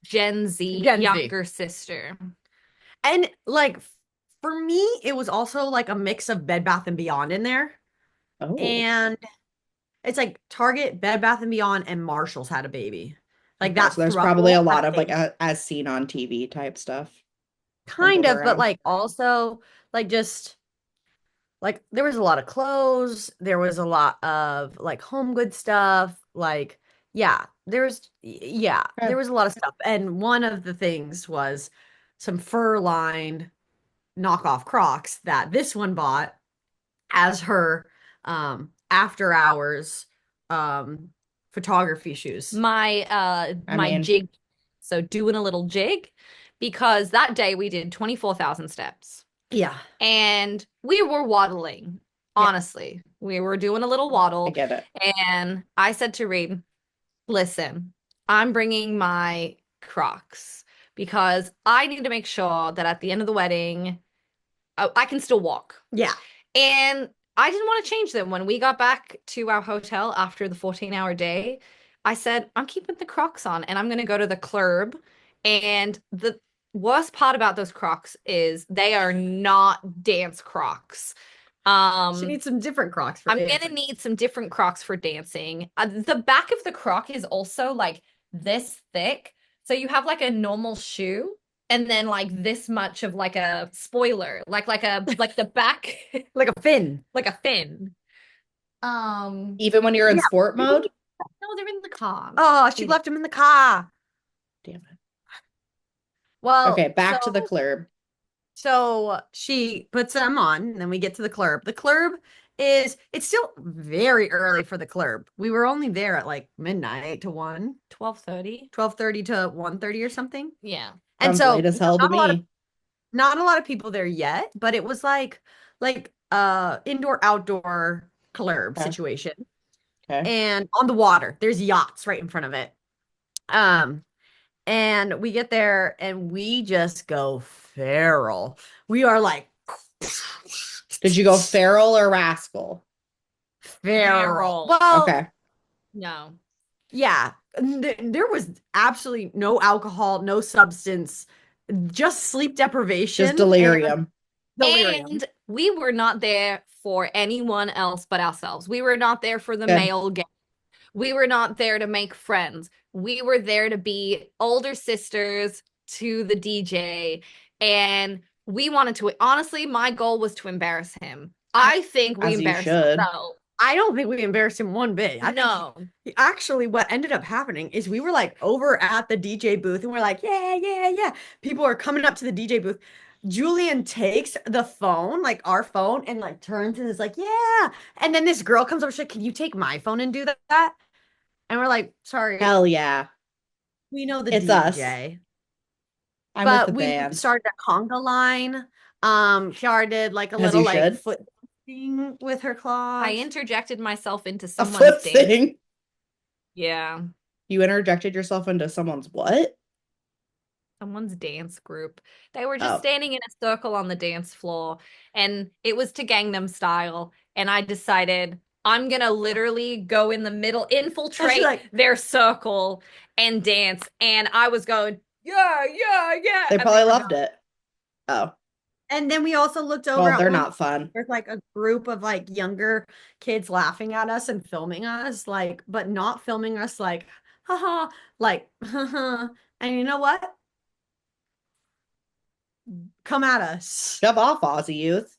Gen Z Gen Z. younger sister. And like for me, it was also like a mix of Bed Bath and Beyond in there. Oh, And it's like Target, Bed Bath and Beyond, and Marshall's had a baby. Like okay, that so there's probably a throuple, lot that of like baby. as seen on TV type stuff Kind sprinkled of, but around. like also like just like there was a lot of clothes, there was a lot of like home good stuff, like yeah, there Okay. was a lot of stuff. And one of the things was some fur-lined knockoff Crocs that this one bought as her after hours photography shoes. My I my mean, jig, so doing a little jig, because that day we did 24,000 steps Yeah. and we were waddling. Yeah. Honestly, we were doing a little I waddle, get it. and I said to Reed, listen, I'm bringing my Crocs because I need to make sure that at the end of the wedding, I can still walk. Yeah. And I didn't want to change them. When we got back to our hotel after the 14-hour day, I said, I'm keeping the Crocs on and I'm going to go to the club. And the worst part about those Crocs is they are not dance Crocs. She needs some different Crocs for I'm dancing. gonna need some different Crocs for dancing. The back of the Croc is also like this thick. So you have like a normal shoe and then like this much of like a spoiler, like the back Like a fin. like a fin. Even when you're in Yeah. sport mode? No, they're in the car. Oh, she left him in the car. Damn it. Well, Okay, back to the club. So she puts them on, and then we get to the club. The club it's still very early for the club. We were only there at like midnight to 1, 12:30. 12:30 to 1:30 or something. Yeah. And Sounds so late as hell to me. not a lot of people there yet, but it was like indoor outdoor club Okay. situation. Okay. And on the water, there's yachts right in front of it. And we get there and we just go feral. We are like Did you go feral or rascal? feral. Feral. Well, Okay. No. yeah, there was absolutely no alcohol, no substance, just sleep deprivation, Just delirium. And we were not there for anyone else but ourselves. We were not there for the Good. male game. We were not there to make friends. We were there to be older sisters to the DJ. And we wanted to, honestly, my goal was to embarrass him. I think we As you embarrassed should. ourselves. I don't think we embarrassed him one bit. No. Actually, what ended up happening is we were like over at the DJ booth and we're like, yeah, yeah, yeah. People are coming up to the DJ booth. Julian takes the phone, like our phone, and like turns and is like, yeah. And then this girl comes over, she's like, can you take my phone and do that? And we're like, sorry, Hell yeah. we know the It's DJ. us. I'm But with the we band. started a conga line. Kiara did like a As little you like should. foot thing with her claws. I interjected myself into A someone's foot dance. thing. Yeah. You interjected yourself into someone's what? Someone's dance group. They were just Oh. standing in a circle on the dance floor, and it was to Gangnam Style. And I decided I'm gonna literally go in the middle, infiltrate like, their circle and dance. And I was going, yeah, yeah, yeah. They And probably were loved going, it. Oh, and then we also looked over well, at they're one. not fun. There's like a group of like younger kids laughing at us and filming us, like, but not filming us like, haha, like, haha. And you know what? Come at us. Shove off, Aussie youth,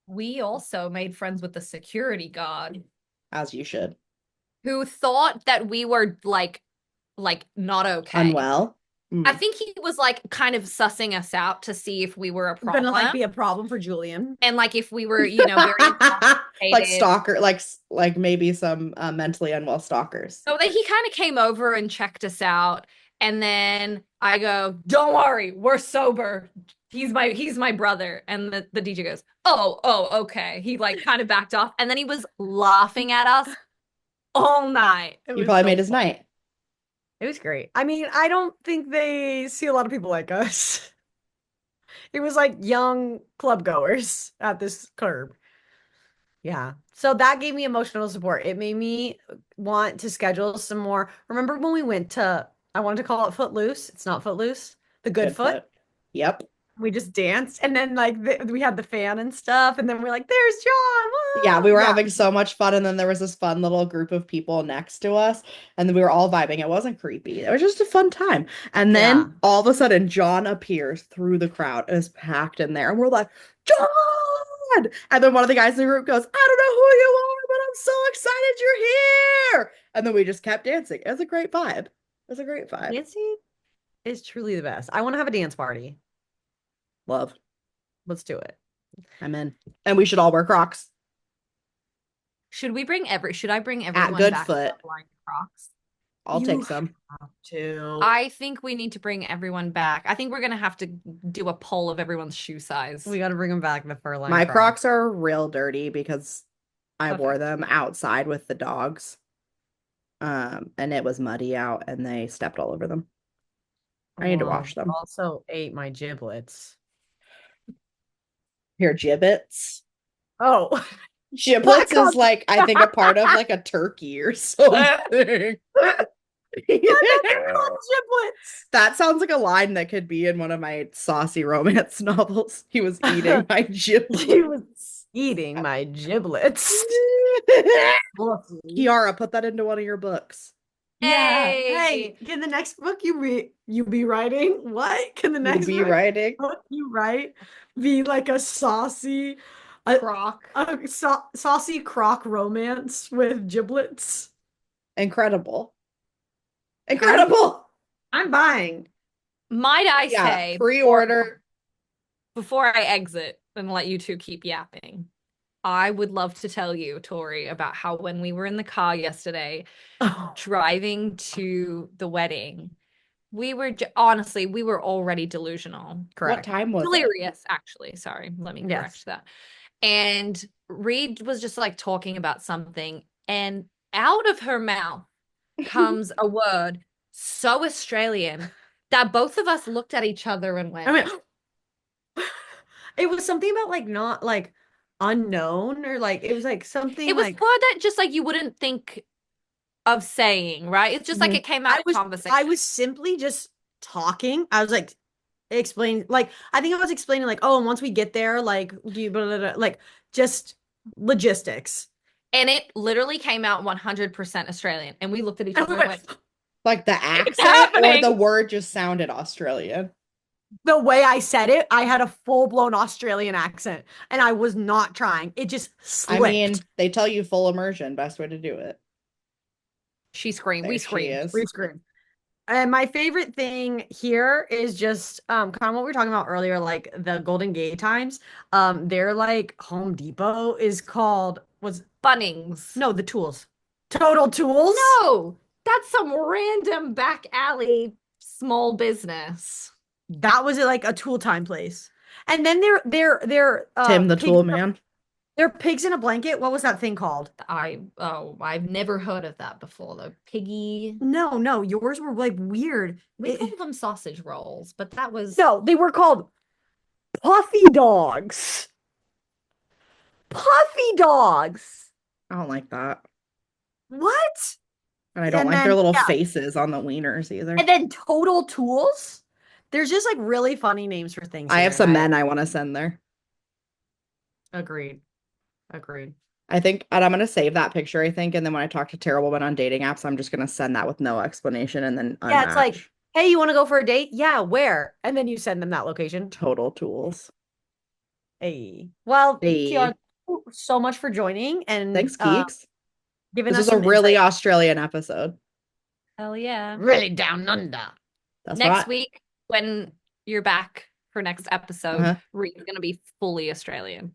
we also made friends with the security guard as you should. who thought that we were like not okay. Unwell. I think he was like kind of sussing us out to see if we were a problem. Gonna like be a problem for Julian. And like if we were, you know, very like stalker, like maybe some mentally unwell stalkers. So that he kind of came over and checked us out. And then I go, don't worry, we're sober. He's my brother. And the DJ goes, oh, okay. He like kind of backed off. And then he was laughing at us all night. You probably made his night. It was great. I mean, I don't think they see a lot of people like us. It was like young club goers at this club. Yeah. So that gave me emotional support. It made me want to schedule some more. Remember when we went to, I wanted to call it Footloose. It's not Footloose. The Good Foot. Yep. We just danced and then like we had the fan and stuff. And then we're like, there's John. Woo! Yeah, we were having so much fun. And then there was this fun little group of people next to us. And then we were all vibing. It wasn't creepy. It was just a fun time. And then all of a sudden, John appears through the crowd and is packed in there. And we're like, John! And then one of the guys in the group goes, I don't know who you are, but I'm so excited you're here. And then we just kept dancing. It was a great vibe. It was a great vibe. Dancing is truly the best. I want to have a dance party. Love. Let's do it. I'm in. And we should all wear Crocs. Should I bring everyone Good back Foot. to flying Crocs? I'll take some. I think we need to bring everyone back. I think we're gonna have to do a poll of everyone's shoe size. We got to bring them back, the fur line. My Crocs are real dirty because I wore them outside with the dogs. And it was muddy out and they stepped all over them. I need to wash them. Also ate my giblets. Here, gibbets. Oh, Giblets is like, I think, a part of like a turkey or something. giblets. That sounds like a line that could be in one of my saucy romance novels. He was eating my giblets. He was eating my giblets. Kiara, put that into one of your books. Yeah. Hey. Hey, can the next book you be writing? What? Can the next be book writing? you write be like a saucy Croc. saucy croc romance with giblets? Incredible. Incredible. I'm buying. Might I say pre-order before I exit and let you two keep yapping? I would love to tell you, Tori, about how when we were in the car yesterday, driving to the wedding, we were honestly, we were already delusional. Correct. What time was delirious, actually. Sorry, let me correct that. And Reed was just like talking about something, and out of her mouth comes a word so Australian that both of us looked at each other and went, I mean, it was something about like not like unknown or like it was like something it was like word that just like you wouldn't think of saying, right? It's just like it came out of conversation. I was simply just talking. I was like explaining, like I think I was explaining like, oh, and once we get there, like do you blah, blah, blah, like just logistics. And it literally came out 100% Australian. And we looked at each other and went, like the accent or the word just sounded Australian? The way I said it, I had a full-blown Australian accent and I was not trying. It just slipped. I mean, they tell you full immersion, best way to do it. She screamed. We screamed. We screamed. And my favorite thing here is just kind of what we were talking about earlier, like the Golden Gate Times. Their like Home Depot is called Bunnings. No, the Tools. Total Tools? No, that's some random back alley small business. That was like a tool time place. And then they're Tim the Tool Man. They're pigs in a blanket. What was that thing called? I've never heard of that before though. Piggy. No, yours were like weird. We called them sausage rolls, but that was no, they were called Puffy Dogs. Puffy Dogs. I don't like that. What? And I don't And like their then little yeah, faces on the wieners either. and then Total Tools. There's just like really funny names for things I have here. some men I want to send there. Agreed. Agreed. I think, and I'm going to save that picture, I think. And then when I talk to terrible men on dating apps, I'm just going to send that with no explanation and then Yeah, it's like, unmatch. hey, you want to go for a date? Yeah, where? And then you send them that location. Total tools. Hey. Well, Kiara, Hey, thank you so much for joining and thanks, geeks. giving This us was a some really insight. Australian episode. Hell yeah. Really down under. That's Next what week, when you're back for next episode, uh-huh. Reed's gonna be fully Australian.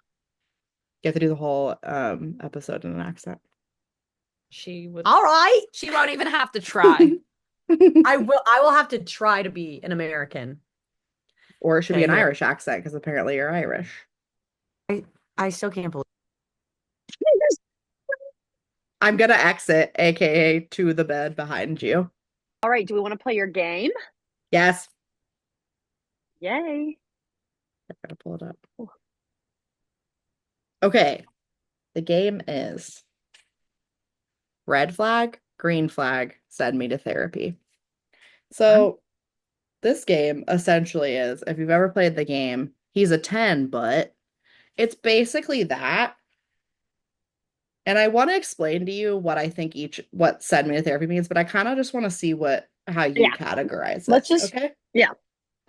You have to do the whole episode in an accent. She would. All right. She won't even have to try. I will have to try to be an American. Or it should be Okay, an here. Irish accent because apparently you're Irish. I still can't believe. I'm gonna exit, aka to the bed behind you. All right, do we want to play your game? Yes. Yay. I gotta pull it up. Okay. The game is red flag, green flag, send me to therapy. So this game essentially is, if you've ever played the game, he's a 10, but it's basically that. And I want to explain to you what I think what send me to therapy means, but I kind of just want to see how you Yeah. categorize it. Let's just, Okay. yeah.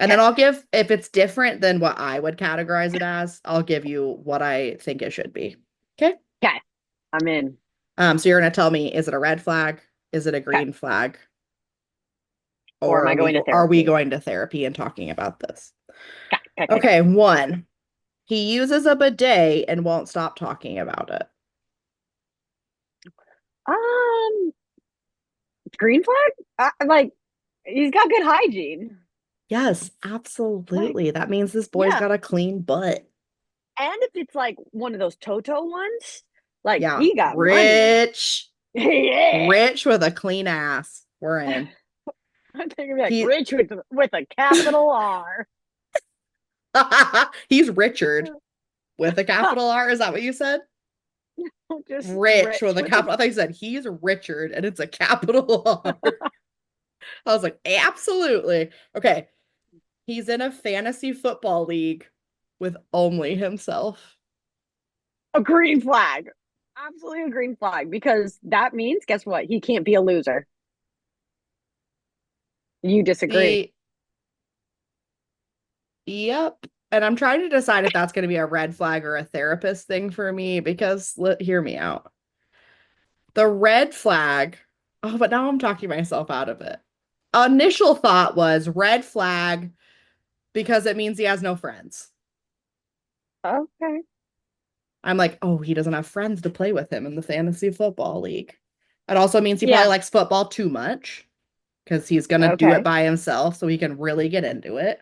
And Okay. then I'll give, if it's different than what I would categorize it as, I'll give you what I think it should be. Okay. Okay. I'm in. So you're gonna tell me, is it a red flag? Is it a Okay. green flag? Or am I going to Are we therapy? going to therapy and talking about this? Okay. Okay, 1. He uses a bidet and won't stop talking about it. Um, green flag? Like, he's got good hygiene. Yes, absolutely. That means this boy's Yeah. got a clean butt. And if it's like one of those Toto ones, like Yeah, he got money. rich. Yeah. Rich with a clean ass. We're in. I'm thinking like He rich with a capital R. He's Richard with a capital R. Is that what you said? Just Rich with a with capital. I thought you said he's Richard and it's a capital R. I was like, absolutely. Okay. He's in a fantasy football league with only himself. a green flag. Absolutely a green flag because that means, guess what? He can't be a loser. You disagree. Yep. And I'm trying to decide if that's going to be a red flag or a therapist thing for me because hear me out. The red flag, oh, but now I'm talking myself out of it. Initial thought was red flag because it means he has no friends. Okay. I'm like, oh, he doesn't have friends to play with him in the fantasy football league. It also means he Yeah. probably likes football too much because he's going to do it by himself so he can really get into it.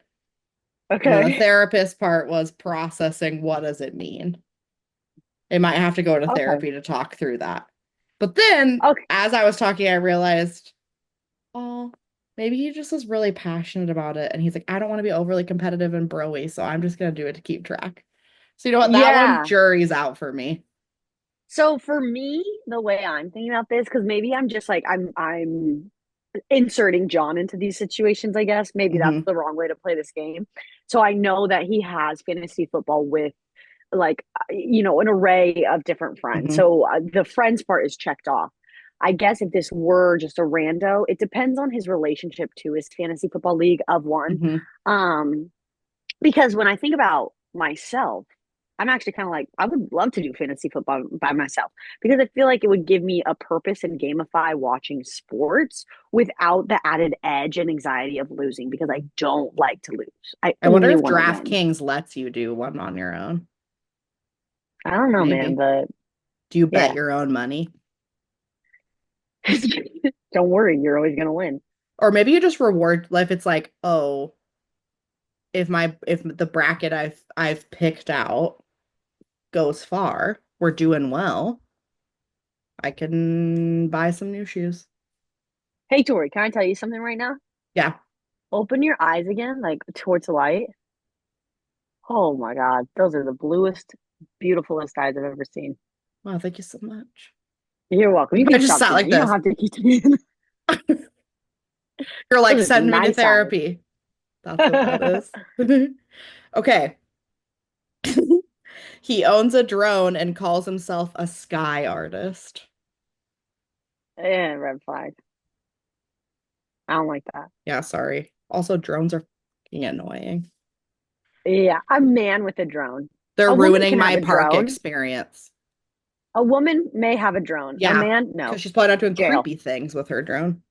And then the Okay. therapist part was processing what does it mean. They might have to go to therapy to talk through that. But then, as I was talking, I realized, oh, maybe he just is really passionate about it. And he's like, I don't want to be overly competitive and bro-y, so I'm just going to do it to keep track. So you know what? That one, jury's out for me. So for me, the way I'm thinking about this, because maybe I'm just like I'm inserting John into these situations, I guess. Maybe that's the wrong way to play this game. So I know that he has fantasy football with like an array of different friends. So the friends part is checked off. I guess if this were just a rando, it depends on his relationship to his fantasy football league of one. Because when I think about myself, I'm actually kind of like, I would love to do fantasy football by myself because I feel like it would give me a purpose and gamify watching sports without the added edge and anxiety of losing because I don't like to lose. I wonder if want to win. DraftKings lets you do one on your own. I don't know, man, but do you bet your own money? Don't worry, you're always gonna win. Or maybe you just reward, like it's like, oh, if the bracket I've picked out goes far, we're doing well, I can buy some new shoes. Hey Tori, can I tell you something right now? Yeah. Open your eyes again, like towards the light. Oh my God, those are the bluest, beautifulest eyes I've ever seen. Wow, thank you so much. You're welcome. You I can just stop sat doing like it. You don't this. have to keep doing it. You're like, Those are send me to nice eyes. therapy. That's what that is. Okay. He owns a drone and calls himself a sky artist. Red flag. I don't like that. Yeah, sorry. Also, drones are fucking annoying. Yeah, a man with a drone. They're A woman ruining can have my a park drone. experience. A woman may have a drone. A Yeah, man, because no. she's probably not doing Jail. creepy things with her drone.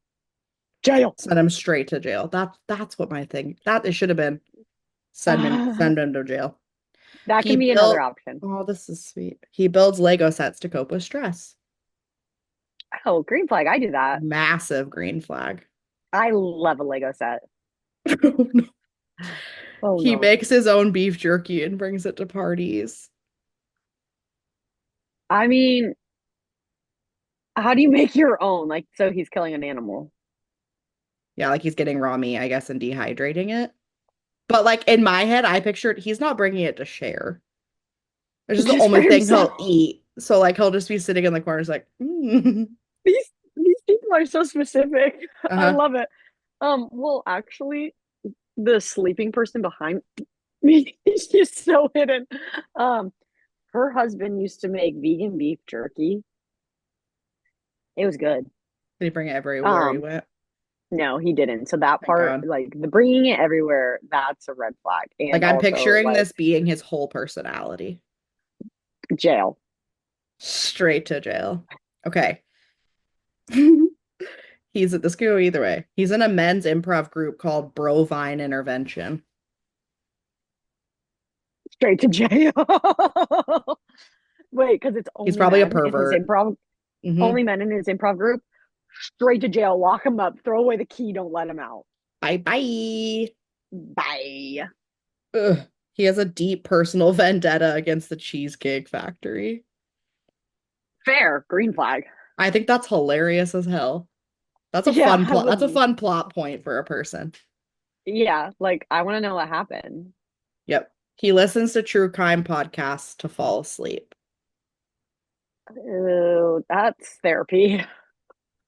Jail. Send him straight to jail. That's what my thing. That it should have been. Send him to jail. That He can be another built. option. Oh, this is sweet. He builds Lego sets to cope with stress. Oh, green flag. I do that. Massive green flag. I love a Lego set. Oh, no. Oh He no. makes his own beef jerky and brings it to parties. I mean, how do you make your own? Like, so he's killing an animal. Yeah, like he's getting raw meat, I guess, and dehydrating it. But like in my head, I pictured he's not bringing it to share. It's just the Just for only thing he'll himself. eat. So like he'll just be sitting in the corners like, These people are so specific. I uh-huh. love it. Well, actually, the sleeping person behind me, she's so hidden. Um, her husband used to make vegan beef jerky. It was good. Did he bring it everywhere he Um, went? no, he didn't. So that Thank part, God. like the bringing it everywhere, that's a red flag. Like And I'm also picturing like this being his whole personality. jail. Straight to jail. Okay. This could go either way. He's in a men's improv group called Brovine Intervention. Straight to jail. Wait, because it's He's only probably a men in his pervert. improv, Hmm. only men in his improv group. Straight to jail, lock him up, throw away the key, don't let him out. Bye bye. Bye. Ugh. He has a deep personal vendetta against the Cheesecake Factory. Fair, green flag. I think that's hilarious as hell. That's a Yeah, fun I plot. would. That's a fun plot point for a person. Yeah, like I want to know what happened. Yep. He listens to true crime podcasts to fall asleep. Oh, that's therapy.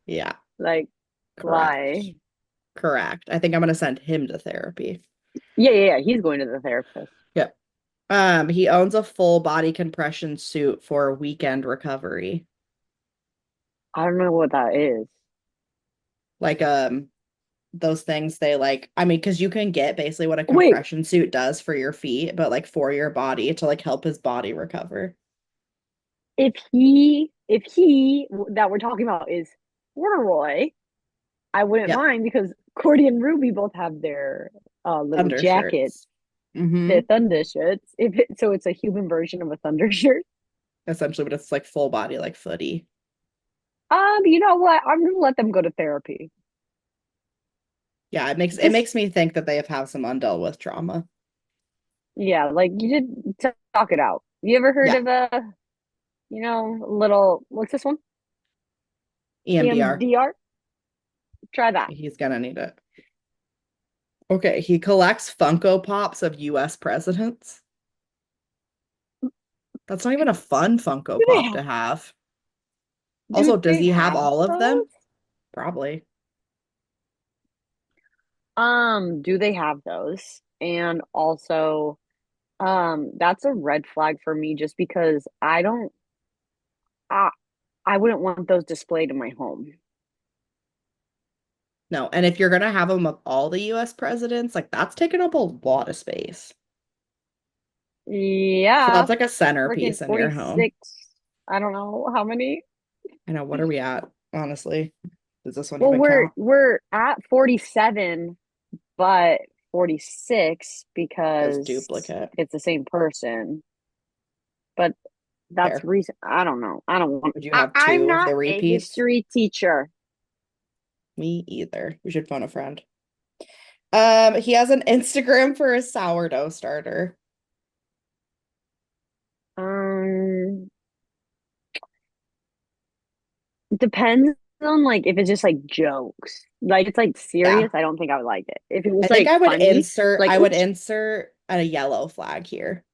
Yeah, Like, correct. why? Correct. I think I'm gonna send him to therapy. Yeah. He's going to the therapist. Yep. He owns a full body compression suit for weekend recovery. I don't know what that is. Like those things they like, I mean, because you can get basically what a Wait, compression suit does for your feet, but like for your body to like help his body recover. if he that we're talking about is corduroy, I wouldn't Yep. mind because Cordy and Ruby both have their little jackets, Undershirts. Mm-hmm. their thunder shirts. So it's a human version of a thunder shirt. Essentially, but it's like full body, like footy. You know what? I'm gonna let them go to therapy. Yeah, it Just makes me think that they have had some undealt with trauma. yeah, like you did talk it out. You ever heard Yeah, of little what's this one? EMDR. EMDR? Try that. He's gonna need it. Okay, he collects Funko Pops of US presidents. That's not even a fun Funko Do they Pop have, to have. do Also, does they he have have all of those? them? Probably. Do they have those? And also, that's a red flag for me just because I, I wouldn't want those displayed in my home. No, and if you're gonna have them of all the US presidents, like that's taking up a lot of space. So Yeah, that's like a freaking centerpiece in your home. 46. I don't know how many. I know, what are we at, honestly? Does this one Well, even count? we're at 47, but 46 As because duplicate. it's the same person. But that's Fair. recent. I don't know. I don't want. Would you have I'm two of not the a repeats? history teacher. Me either. We should phone a friend. He has an Instagram for a sourdough starter. Um, depends on like if it's just like jokes. Like it's like Yeah. serious, I don't think I would like it. If it I was think like funny, like I would oops, insert a yellow flag here.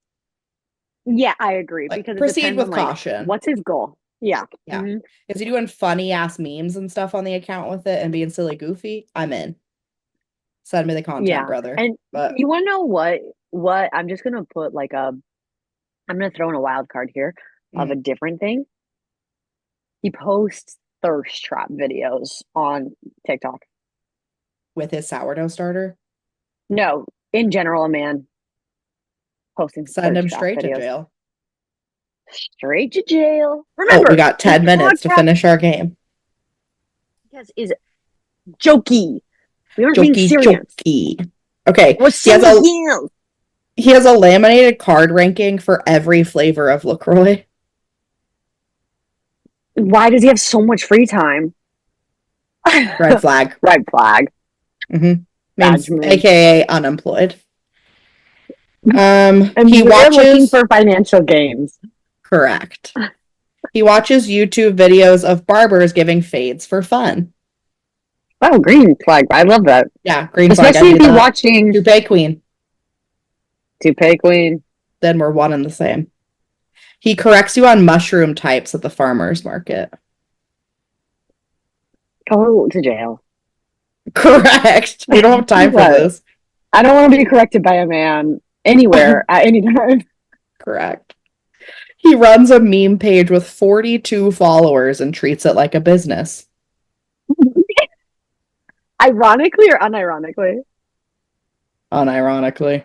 yeah, I agree Like because it proceed depends on with like caution. what's his goal. Yeah. Yeah. Mhm. Is he doing funny ass memes and stuff on the account with it and being silly goofy? I'm in. Send me the content, Yeah. brother. And But you want to know what I'm just gonna put like I'm gonna throw in a wild card here of a different thing. He posts thirst trap videos on TikTok. with his sourdough starter, No, in general, a man posting send thirst him trap straight to videos. jail. Straight to jail. Oh, we Remember, got this 10 minutes to podcast finish our game. is jokey. We aren't being Jokey, serious. jokey. Okay, We're serious. he has a laminated card ranking for every flavor of LaCroix. Why does he have so much free time? Red flag. Red flag. Mm-hmm. Badge Means move. AKA unemployed. And He we're looking watches for financial gains. correct. He watches YouTube videos of barbers giving fades for fun. Oh, green flag. I love that. Yeah, green flag. Especially I if do you're that. watching Toupee Queen. Toupee Queen. Then we're one and the same. He corrects you on mushroom types at the farmer's market. Go to jail. Correct. We don't have time for this. I don't want to be corrected by a man anywhere at any time. Correct. He runs a meme page with 42 followers and treats it like a business. Ironically or unironically? Unironically.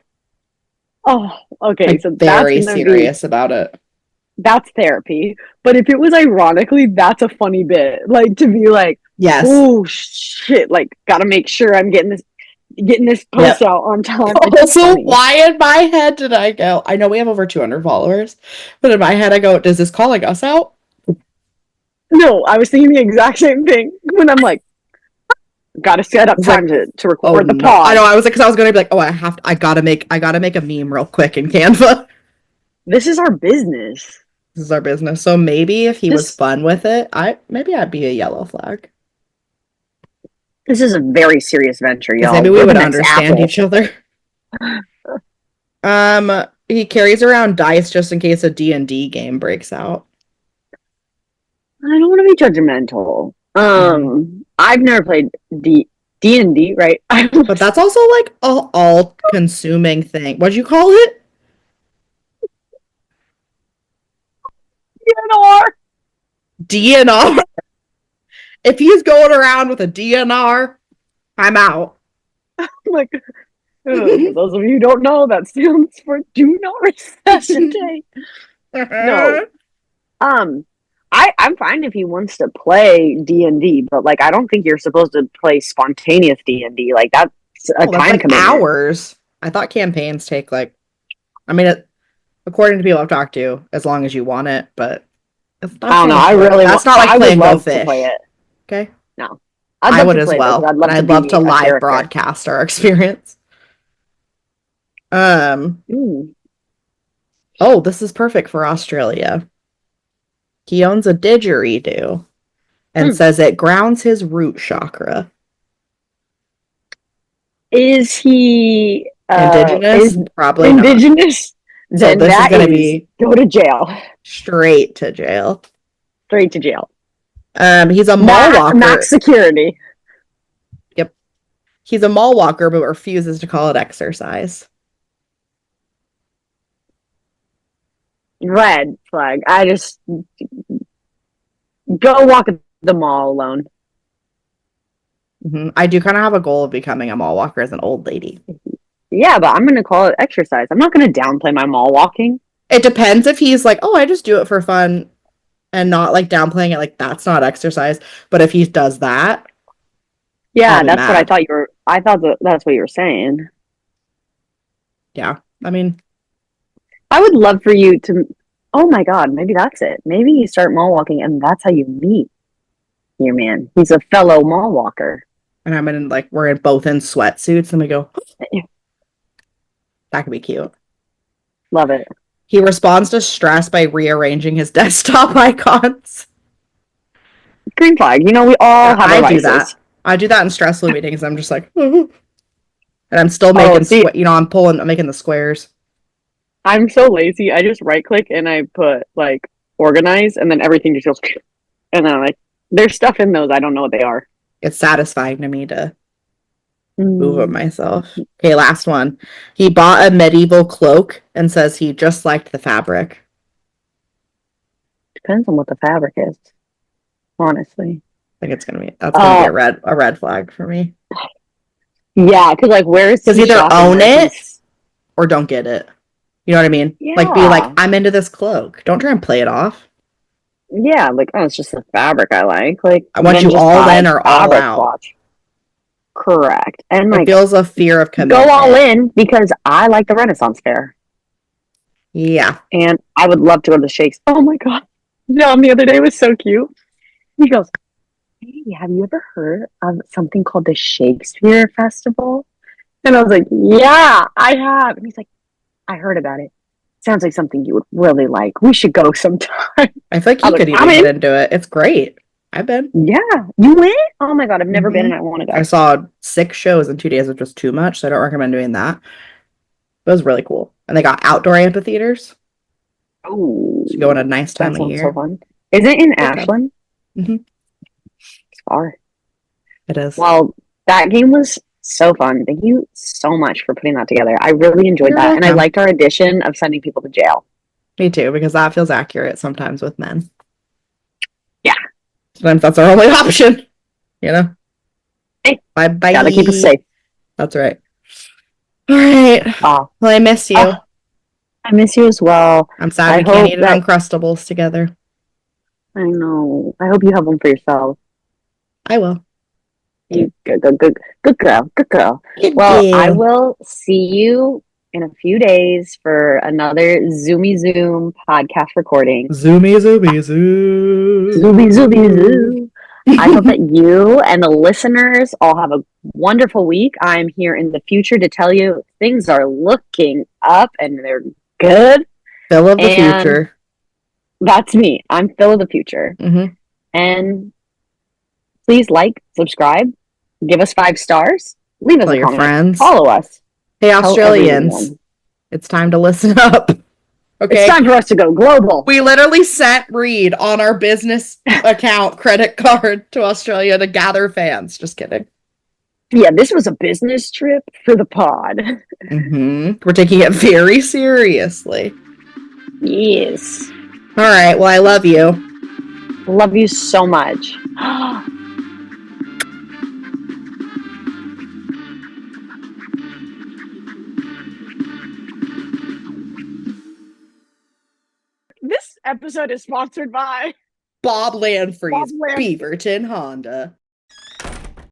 Oh, okay. Like, So very serious about it. That's therapy. But if it was ironically, that's a funny bit. Like to be like, Yes. oh shit! Like, gotta make sure I'm getting this post out on time. Also, why in my head did I go? I know we have over 200 followers, but in my head I go, does this calling us out? No, I was thinking the exact same thing when I'm like, gotta set up time to record the pod. I know. I was like, because I was gonna be like, oh, I gotta make a meme real quick in Canva. This is our business. This is our business. So maybe if he was fun with it, I'd be a yellow flag. This is a very serious venture, y'all. Maybe we would understand each other. He carries around dice just in case a D&D game breaks out. I don't want to be judgmental. I've never played D&D, right? But that's also like a all-consuming thing. What'd you call it? DNR. If he's going around with a DNR, I'm out. Like, for those of you who don't know, that stands for do not resuscitate. No. I'm fine if he wants to play D&D, but like I don't think you're supposed to play spontaneous D&D. Like that's a time commitment. Hours. I thought campaigns take according to people I've talked to, as long as you want it, but it's not. I don't know. That's not like playing Go Fish. To play it. Okay. No. I would as well. I'd love to live broadcast our experience. Oh, this is perfect for Australia. He owns a didgeridoo and says it grounds his root chakra. Is he indigenous? Probably indigenous. Not. So this is going to be go to jail. Straight to jail. Straight to jail. He's a mall walker. Max security. Yep. He's a mall walker, but refuses to call it exercise. Red flag. I just go walk at the mall alone. I do kind of have a goal of becoming a mall walker as an old lady. Yeah, but I'm going to call it exercise. I'm not going to downplay my mall walking. It depends if he's like, oh, I just do it for fun and not like downplaying it. Like that's not exercise. But if he does that. Yeah, that's what I thought you were. I thought that's what you were saying. Yeah. I mean. I would love for you to. Oh my God, maybe that's it. Maybe you start mall walking and that's how you meet your man. He's a fellow mall walker. And we're both in sweatsuits and we go. That could be cute. Love it. He responds to stress by rearranging his desktop icons. Green flag. You know, we all have our vices. Do that. I do that in stressful meetings. I'm just like, and I'm still making, I'm making the squares. I'm so lazy. I just right click and I put like organized, and then everything just goes, and then like there's stuff in those I don't know what they are. It's satisfying to me to move it myself. Okay, last one. He bought a medieval cloak and says he just liked the fabric. Depends on what the fabric is, honestly. I think that's gonna be a red flag for me. Yeah, because like where's Because either own it or don't get it. You know what I mean? Yeah. Like be like, I'm into this cloak. Don't try and play it off. Yeah, like it's just the fabric I like. Like I want you all in or all out. Watch. Correct. And like it feels a fear of commitment. Go all in because I like the Renaissance Fair. Yeah. And I would love to go to the Shakes. Oh my god. John the other day was so cute. He goes, hey, have you ever heard of something called the Shakespeare Festival? And I was like, yeah, I have. And he's like, I heard about it. Sounds like something you would really like. We should go sometime. I feel like you could even get into it. It's great. I've been. Yeah. You went? Oh my god, I've never been and I want to go. I saw 6 shows in 2 days, which was too much, so I don't recommend doing that. It was really cool. And they got outdoor amphitheaters. Oh. So go in a nice time of year. So fun. Is it in Ashland? Mm-hmm. It's far. It is. Well, that game was so fun. Thank you so much for putting that together. I really enjoyed that. And I liked our addition of sending people to jail. Me too, because that feels accurate sometimes with men. Yeah. Sometimes that's our only option. You know? Hey, bye. Gotta keep us safe. That's right. All right. Well, I miss you. I miss you as well. I'm sad we can't eat Uncrustables together. I know. I hope you have one for yourself. I will. You good girl. Well, I will see you in a few days for another Zoomy Zoom podcast recording. Zoomy Zoom. I hope that you and the listeners all have a wonderful week. I'm here in the future to tell you things are looking up and they're good. Phil of the future. That's me. I'm Phil of the future. Mm-hmm. And please like, subscribe, give us 5 stars, leave us a comment, friends. Follow us. Hey, Australians, it's time to listen up. Okay, it's time for us to go global. We literally sent Reed on our business account credit card to Australia to gather fans. Just kidding. Yeah, this was a business trip for the pod. Mm-hmm. We're taking it very seriously. Yes. All right. Well, I love you. Love you so much. This episode is sponsored by Bob Landfrey's Beaverton Honda.